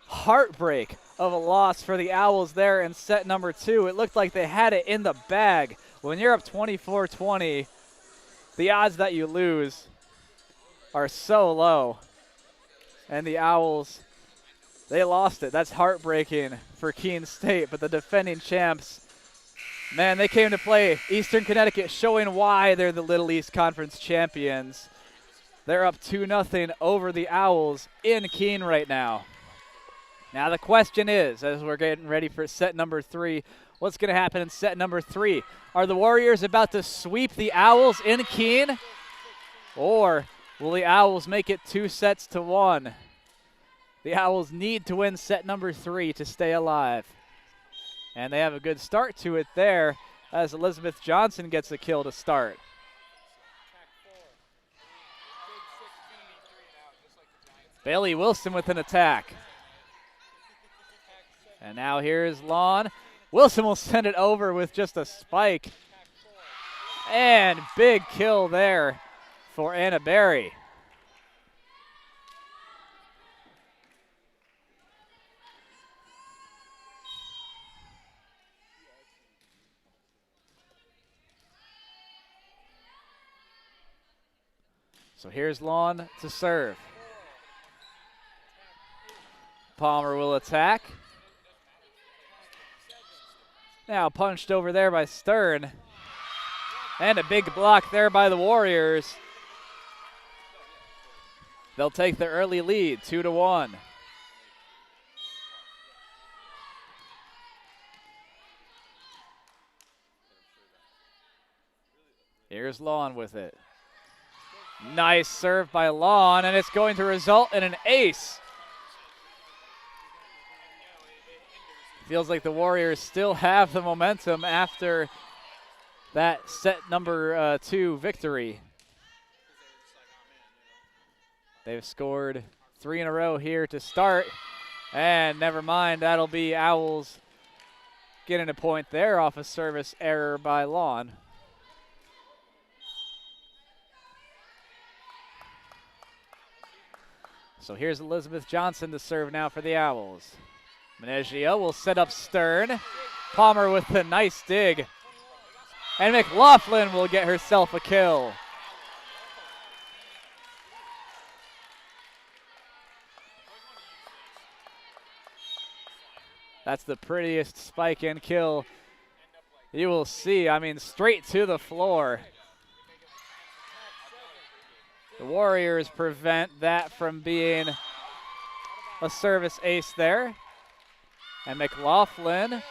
heartbreak of a loss for the Owls there in set number 2. It looked like they had it in the bag. When you're up 24-20, the odds that you lose are so low. And the Owls, they lost it. That's heartbreaking for Keene State. But the defending champs, man, they came to play. Eastern Connecticut showing why they're the Little East Conference champions. They're up 2-0 over the Owls in Keene right now. Now the question is, as we're getting ready for set number 3, what's going to happen in set number 3? Are the Warriors about to sweep the Owls in Keene? Or will the Owls make it 2-1? The Owls need to win set number 3 to stay alive. And they have a good start to it there as Elizabeth Johnson gets a kill to start. Bailey Wilson with an attack. And now here's Lawn. Wilson will send it over with just a spike. And big kill there for Anna Berry. So here's Lawn to serve. Palmer will attack. Now punched over there by Stern. And a big block there by the Warriors. They'll take the early lead, 2-1. Here's Lawn with it. Nice serve by Lawn, and it's going to result in an ace. Feels like the Warriors still have the momentum after that set number 2 victory. They've scored 3 in a row here to start, and never mind, that'll be Owls getting a point there off a service error by Lawn. So here's Elizabeth Johnson to serve now for the Owls. Menegio will set up Stern. Palmer with a nice dig. And McLaughlin will get herself a kill. That's the prettiest spike and kill you will see. I mean, straight to the floor. The Warriors prevent that from being a service ace there. And McLaughlin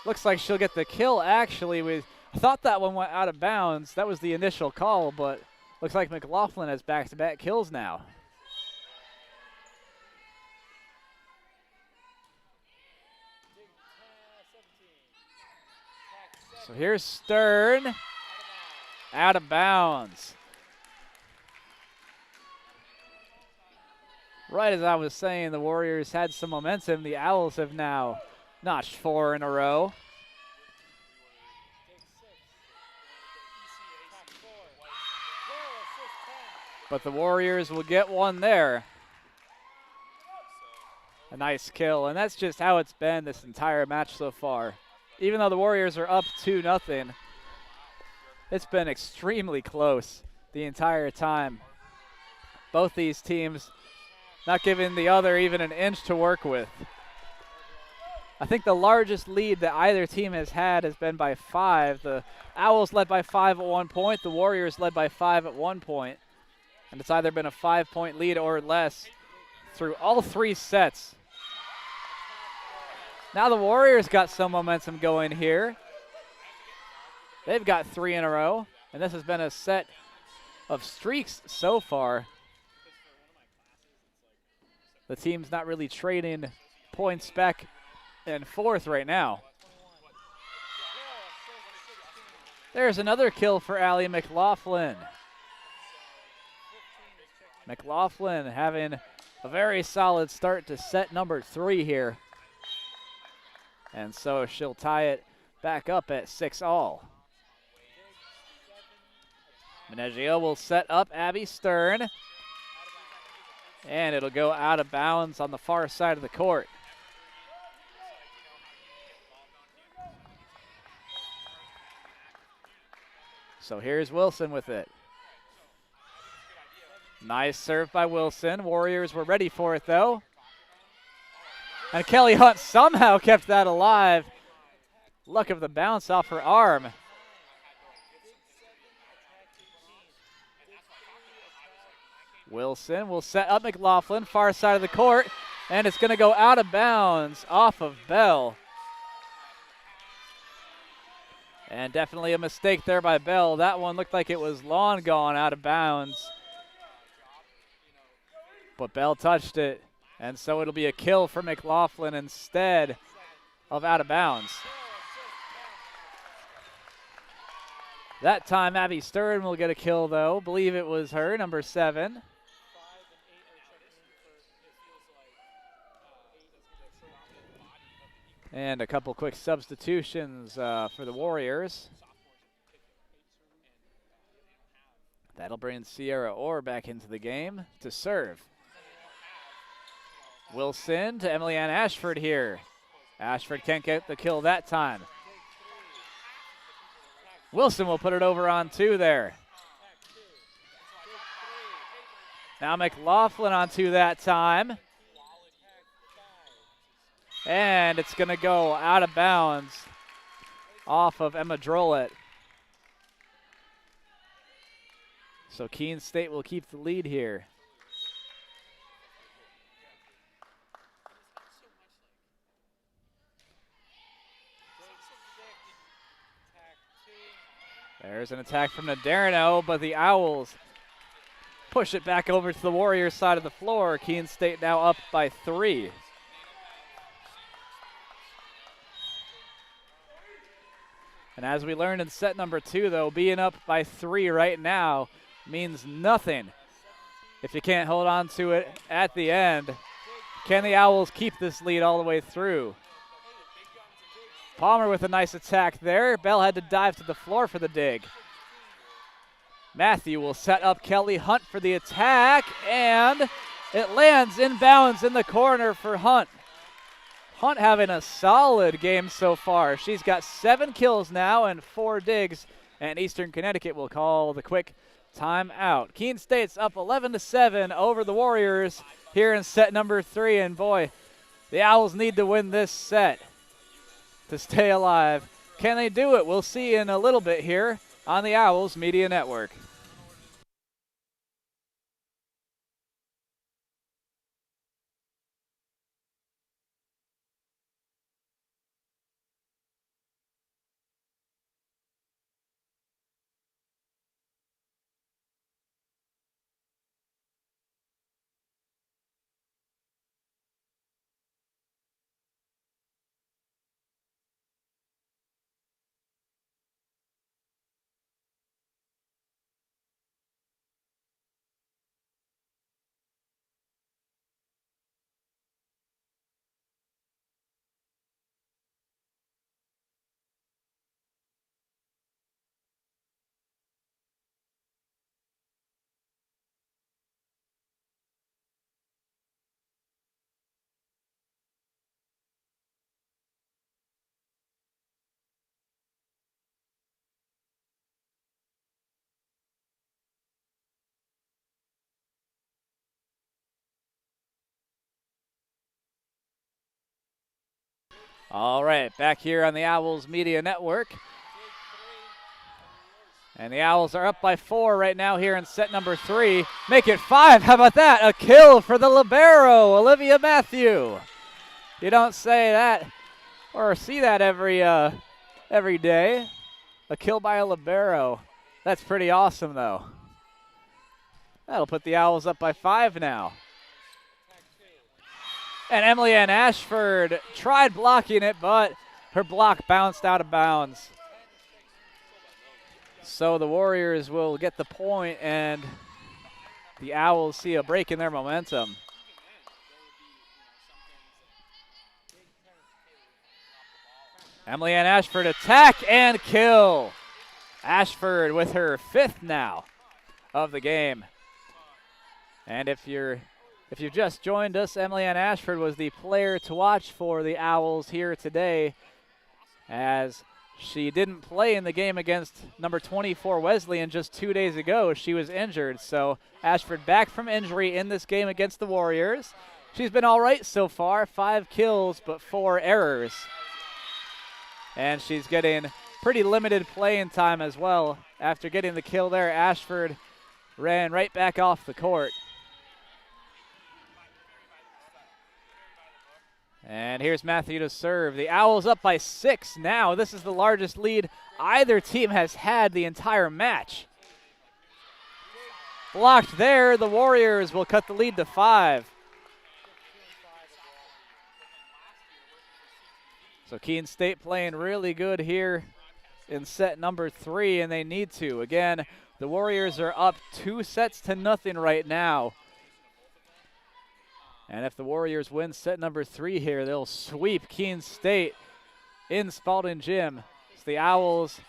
looks like she'll get the kill actually. I thought that one went out of bounds. That was the initial call, but looks like McLaughlin has back-to-back kills now. So here's Stern, out of bounds. Right as I was saying, the Warriors had some momentum. The Owls have now notched 4 in a row. But the Warriors will get one there. A nice kill, and that's just how it's been this entire match so far. Even though the Warriors are up 2-0, it's been extremely close the entire time. Both these teams not giving the other even an inch to work with. I think the largest lead that either team has had has been by 5. The Owls led by 5 at one point. The Warriors led by 5 at one point. And it's either been a 5-point lead or less through all 3 sets. Now the Warriors got some momentum going here. They've got 3 in a row. And this has been a set of streaks so far. The team's not really trading points back and forth right now. There's another kill for Allie McLaughlin. McLaughlin having a very solid start to set number 3 here. And so she'll tie it back up at 6-all. Menegio will set up Abby Stern. And it'll go out of bounds on the far side of the court. So here's Wilson with it. Nice serve by Wilson. Warriors were ready for it though. And Kelly Hunt somehow kept that alive. Luck of the bounce off her arm. Wilson will set up McLaughlin, far side of the court, and it's going to go out of bounds off of Bell. And definitely a mistake there by Bell. That one looked like it was long gone out of bounds. But Bell touched it, and so it'll be a kill for McLaughlin instead of out of bounds. That time Abby Stern will get a kill though. Believe it was her, number 7. And a couple quick substitutions for the Warriors. That'll bring Sierra Orr back into the game to serve. Wilson to Emily Ann Ashford here. Ashford can't get the kill that time. Wilson will put it over on 2 there. Now McLaughlin on 2 that time. And it's going to go out of bounds off of Emma Drollett. So Keene State will keep the lead here. There's an attack from Naderno, but the Owls push it back over to the Warriors side of the floor. Keene State now up by 3. And as we learned in set number 2, though, being up by 3 right now means nothing if you can't hold on to it at the end. Can the Owls keep this lead all the way through? Palmer with a nice attack there. Bell had to dive to the floor for the dig. Matthew will set up Kelly Hunt for the attack, and it lands inbounds in the corner for Hunt. Hunt having a solid game so far. She's got 7 kills now and 4 digs, and Eastern Connecticut will call the quick timeout. Keene State's up 11-7 over the Warriors here in set number 3, and boy, the Owls need to win this set to stay alive. Can they do it? We'll see in a little bit here on the Owls Media Network. All right, back here on the Owls Media Network. And the Owls are up by 4 right now here in set number 3. Make it 5. How about that? A kill for the libero, Olivia Matthew. You don't say that or see that every day. A kill by a libero. That's pretty awesome, though. That'll put the Owls up by 5 now. And Emily Ann Ashford tried blocking it, but her block bounced out of bounds. So the Warriors will get the point, and the Owls see a break in their momentum. Emily Ann Ashford attack and kill. Ashford with her 5th now of the game. And if you've just joined us, Emily Ann Ashford was the player to watch for the Owls here today, as she didn't play in the game against number 24 Wesleyan just 2 days ago. She was injured, so Ashford back from injury in this game against the Warriors. She's been all right so far, 5 kills but 4 errors. And she's getting pretty limited playing time as well. After getting the kill there, Ashford ran right back off the court. And here's Matthew to serve. The Owls up by 6 now. This is the largest lead either team has had the entire match. Blocked there. The Warriors will cut the lead to 5. So Keene State playing really good here in set number 3, and they need to. Again, the Warriors are up 2-0 right now. And if the Warriors win set number 3 here, they'll sweep Keene State in Spalding Gym. So the Owls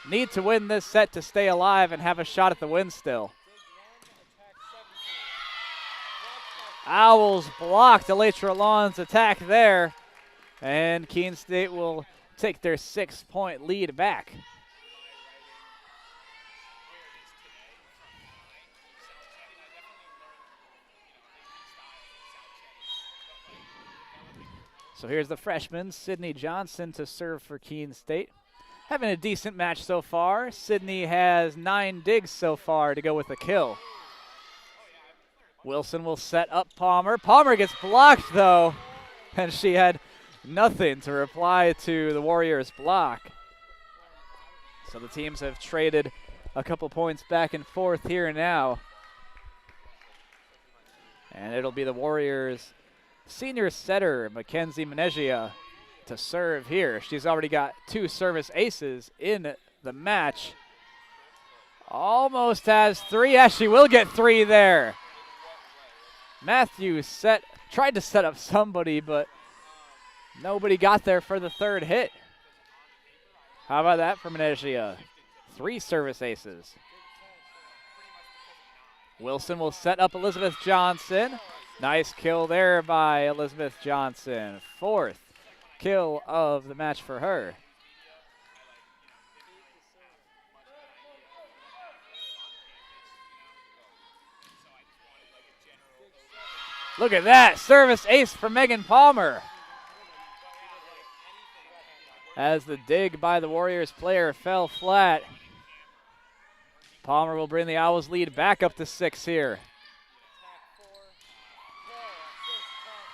need to win this set to stay alive and have a shot at the win still. Owls blocked Elytra Lawn's attack there, and Keene State will take their 6-point lead back. So here's the freshman, Sydney Johnson, to serve for Keene State. Having a decent match so far. Sydney has 9 digs so far to go with a kill. Wilson will set up Palmer. Palmer gets blocked, though, and she had nothing to reply to the Warriors' block. So the teams have traded a couple points back and forth here now. And it'll be the Warriors' senior setter, Mackenzie Menegia, to serve here. She's already got 2 service aces in the match. Almost has 3. Yes, she will get 3 there. Matthew tried to set up somebody, but nobody got there for the 3rd hit. How about that for Menegia? 3 service aces. Wilson will set up Elizabeth Johnson. Nice kill there by Elizabeth Johnson. 4th kill of the match for her. Look at that, service ace for Megan Palmer. As the dig by the Warriors player fell flat, Palmer will bring the Owls lead back up to 6 here.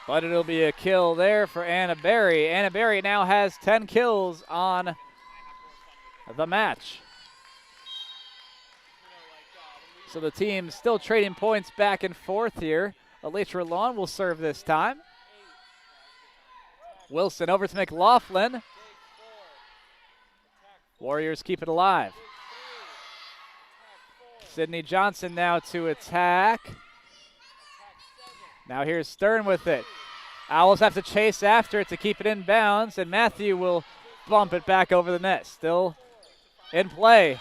But it'll be a kill there for Anna Berry. Anna Berry now has 10 kills on the match. So the team's still trading points back and forth here. Elytra Lawn will serve this time. Wilson over to McLaughlin. Warriors keep it alive. Sydney Johnson now to attack. Now here's Stern with it. Owls have to chase after it to keep it in bounds, and Matthew will bump it back over the net. Still in play,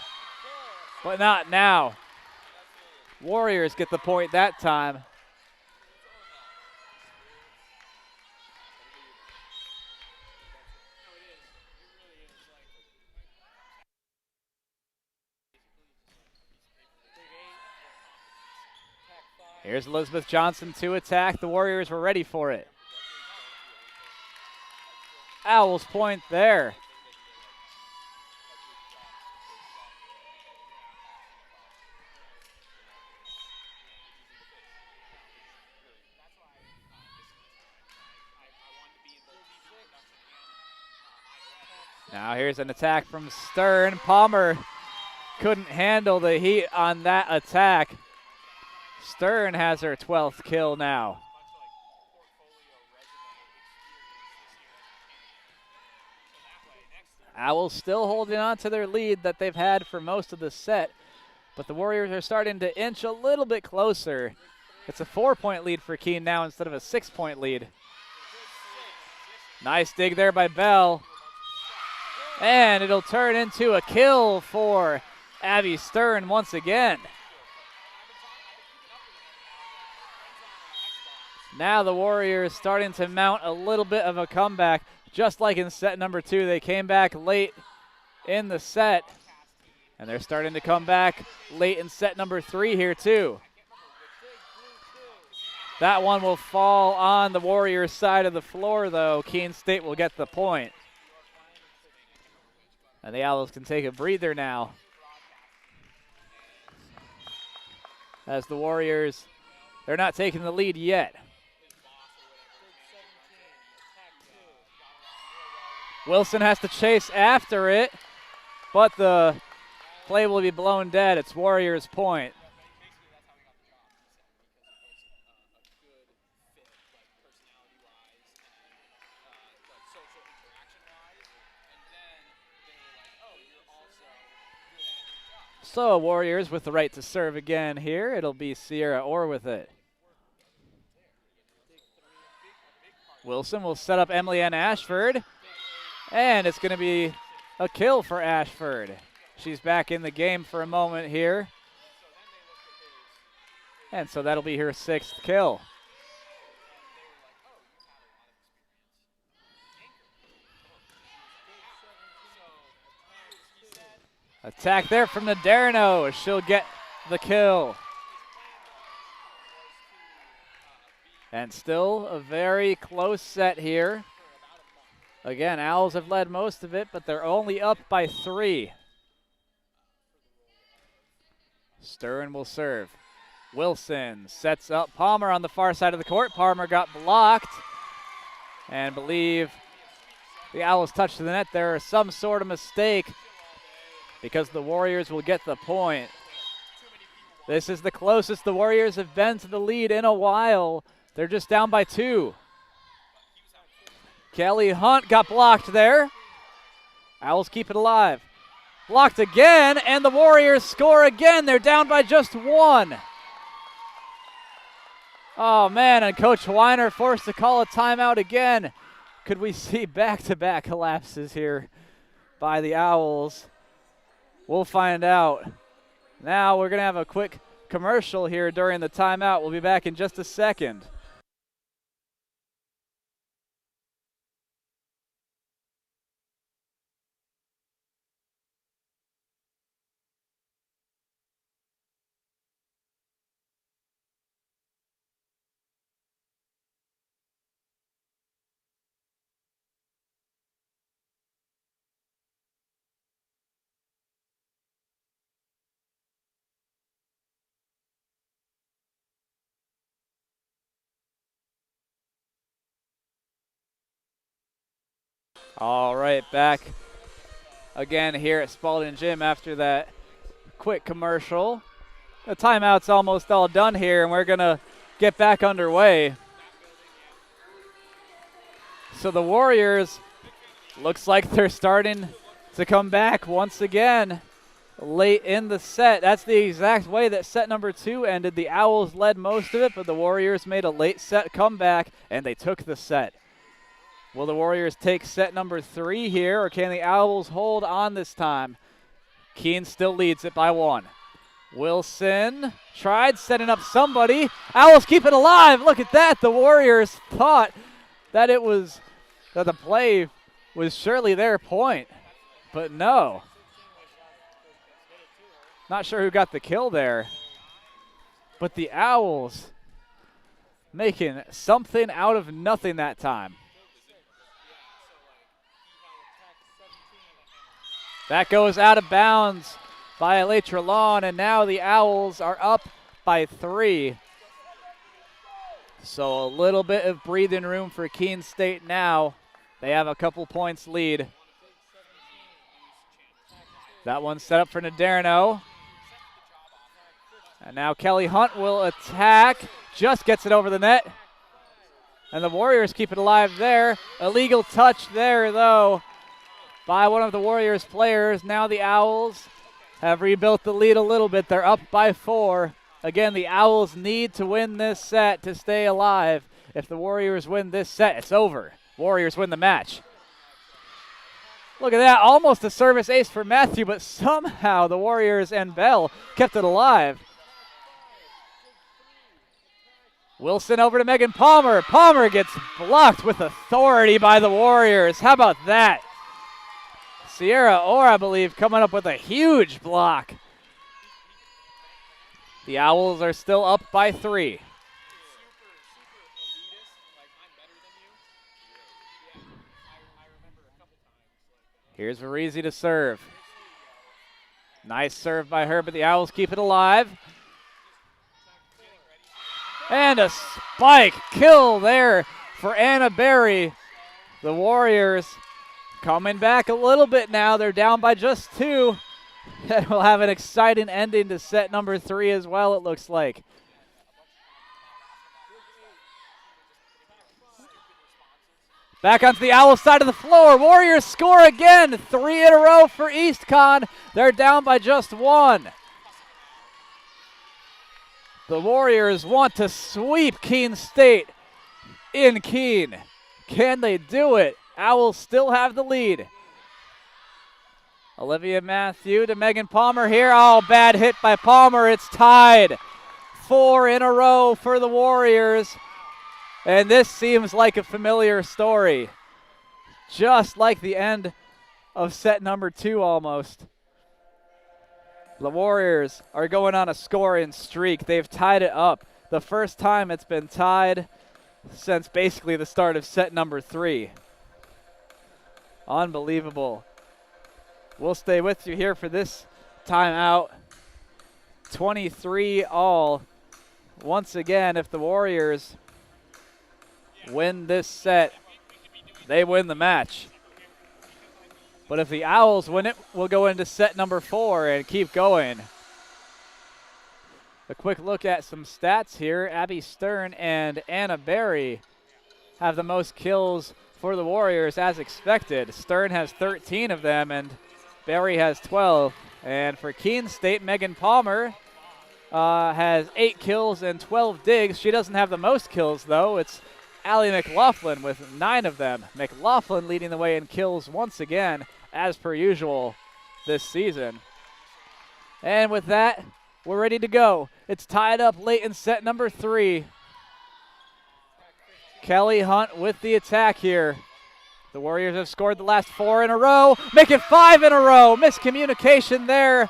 but not now. Warriors get the point that time. Here's Elizabeth Johnson to attack. The Warriors were ready for it. Owls point there. Now here's an attack from Stern. Palmer couldn't handle the heat on that attack. Stern has her 12th kill now. Owls still holding on to their lead that they've had for most of the set, but the Warriors are starting to inch a little bit closer. It's a 4-point lead for Keene now instead of a 6-point lead. Nice dig there by Bell. And it'll turn into a kill for Abby Stern once again. Now the Warriors starting to mount a little bit of a comeback. Just like in set number 2, they came back late in the set. And they're starting to come back late in set number 3 here too. That one will fall on the Warriors' side of the floor though. Keene State will get the point. And the Owls can take a breather now. As the Warriors, they're not taking the lead yet. Wilson has to chase after it, but the play will be blown dead. It's Warriors' point. So Warriors with the right to serve again here. It'll be Sierra Orr with it. Wilson will set up Emily Ann Ashford. And it's going to be a kill for Ashford. She's back in the game for a moment here. And so that'll be her 6th kill. Attack there from Naderno. She'll get the kill. And still a very close set here. Again, Owls have led most of it, but they're only up by 3. Stern will serve. Wilson sets up Palmer on the far side of the court. Palmer got blocked. And believe the Owls touched the net there. Some sort of mistake because the Warriors will get the point. This is the closest the Warriors have been to the lead in a while. They're just down by 2. Kelly Hunt got blocked there. Owls keep it alive. Blocked again, and the Warriors score again. They're down by just 1. Oh, man, and Coach Weiner forced to call a timeout again. Could we see back-to-back collapses here by the Owls? We'll find out. Now we're going to have a quick commercial here during the timeout. We'll be back in just a second. All right, back again here at Spalding Gym after that quick commercial. The timeout's almost all done here, and we're going to get back underway. So the Warriors, looks like they're starting to come back once again late in the set. That's the exact way that set number 2 ended. The Owls led most of it, but the Warriors made a late set comeback, and they took the set. Will the Warriors take set number 3 here, or can the Owls hold on this time? Keene still leads it by 1. Wilson tried setting up somebody. Owls keep it alive. Look at that. The Warriors thought that the play was surely their point, but no. Not sure who got the kill there, but the Owls making something out of nothing that time. That goes out of bounds by Elytra Lawn, and now the Owls are up by 3. So a little bit of breathing room for Keene State now. They have a couple points lead. That one's set up for Naderno. And now Kelly Hunt will attack. Just gets it over the net. And the Warriors keep it alive there. Illegal touch there, though, by one of the Warriors players. Now the Owls have rebuilt the lead a little bit. They're up by 4. Again, the Owls need to win this set to stay alive. If the Warriors win this set, it's over. Warriors win the match. Look at that, almost a service ace for Matthew, but somehow the Warriors and Bell kept it alive. Wilson over to Megan Palmer. Palmer gets blocked with authority by the Warriors. How about that? Sierra Orr, I believe, coming up with a huge block. The Owls are still up by 3. Here's Varizi to serve. Nice serve by her, but the Owls keep it alive. And a spike kill there for Anna Berry. The Warriors coming back a little bit now. They're down by just 2. And we'll have an exciting ending to set number 3 as well, it looks like. Back onto the Owls side of the floor. Warriors score again. 3 in a row for EastCon. They're down by just 1. The Warriors want to sweep Keene State in Keene. Can they do it? Owls still have the lead. Olivia Matthew to Megan Palmer here. Oh, bad hit by Palmer. It's tied. 4 in a row for the Warriors. And this seems like a familiar story. Just like the end of set number 2 almost. The Warriors are going on a scoring streak. They've tied it up. The first time it's been tied since basically the start of set number 3. Unbelievable. We'll stay with you here for this timeout. 23 all. Once again, if the Warriors win this set, they win the match. But if the Owls win it, we'll go into set number 4 and keep going. A quick look at some stats here. Abby Stern and Anna Berry have the most kills for the Warriors as expected. Stern has 13 of them and Berry has 12. And for Keene State, Megan Palmer has 8 kills and 12 digs. She doesn't have the most kills, though. It's Allie McLaughlin with 9 of them. McLaughlin leading the way in kills once again, as per usual this season. And with that, we're ready to go. It's tied up late in set number 3. Kelly Hunt with the attack here. The Warriors have scored the last 4 in a row, make it 5 in a row. Miscommunication there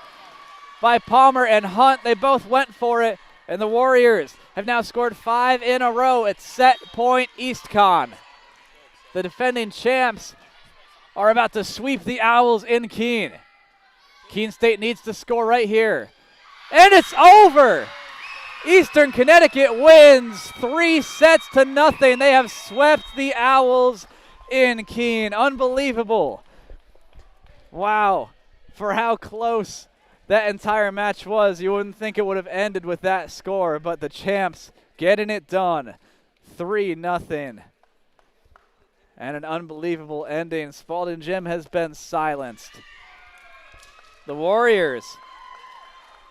by Palmer and Hunt. They both went for it, and the Warriors have now scored 5 in a row. It's set point EastCon. The defending champs are about to sweep the Owls in Keene. Keene State needs to score right here. And it's over! Eastern Connecticut wins 3-0. They have swept the Owls in Keene. Unbelievable. Wow. For how close that entire match was, you wouldn't think it would have ended with that score, but the champs getting it done. 3-0. And an unbelievable ending. Spalding Gym has been silenced. The Warriors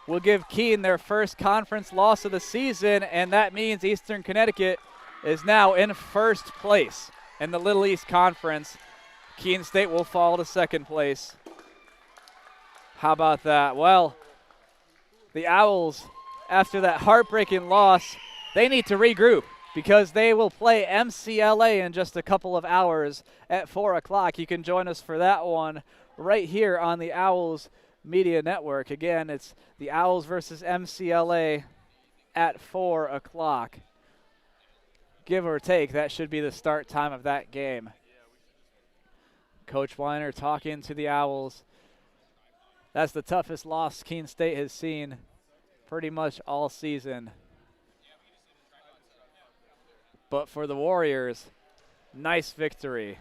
will give Keene their first conference loss of the season, and that means Eastern Connecticut is now in first place in the Little East Conference. Keene State will fall to second place. How about that? Well, the Owls, after that heartbreaking loss, they need to regroup because they will play MCLA in just a couple of hours at 4 o'clock. You can join us for that one right here on the Owls Media Network. Again, it's the Owls versus MCLA at 4 o'clock. Give or take, that should be the start time of that game. Coach Weiner talking to the Owls. That's the toughest loss Keene State has seen pretty much all season. But for the Warriors, nice victory.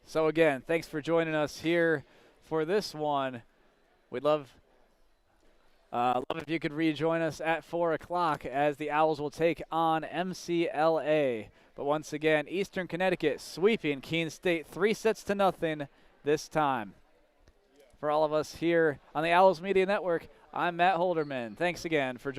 So again, thanks for joining us here for this one. We'd love if you could rejoin us at 4 o'clock as the Owls will take on MCLA. But once again, Eastern Connecticut sweeping Keene State 3-0 this time. For all of us here on the Owls Media Network, I'm Matt Holderman. Thanks again for joining us.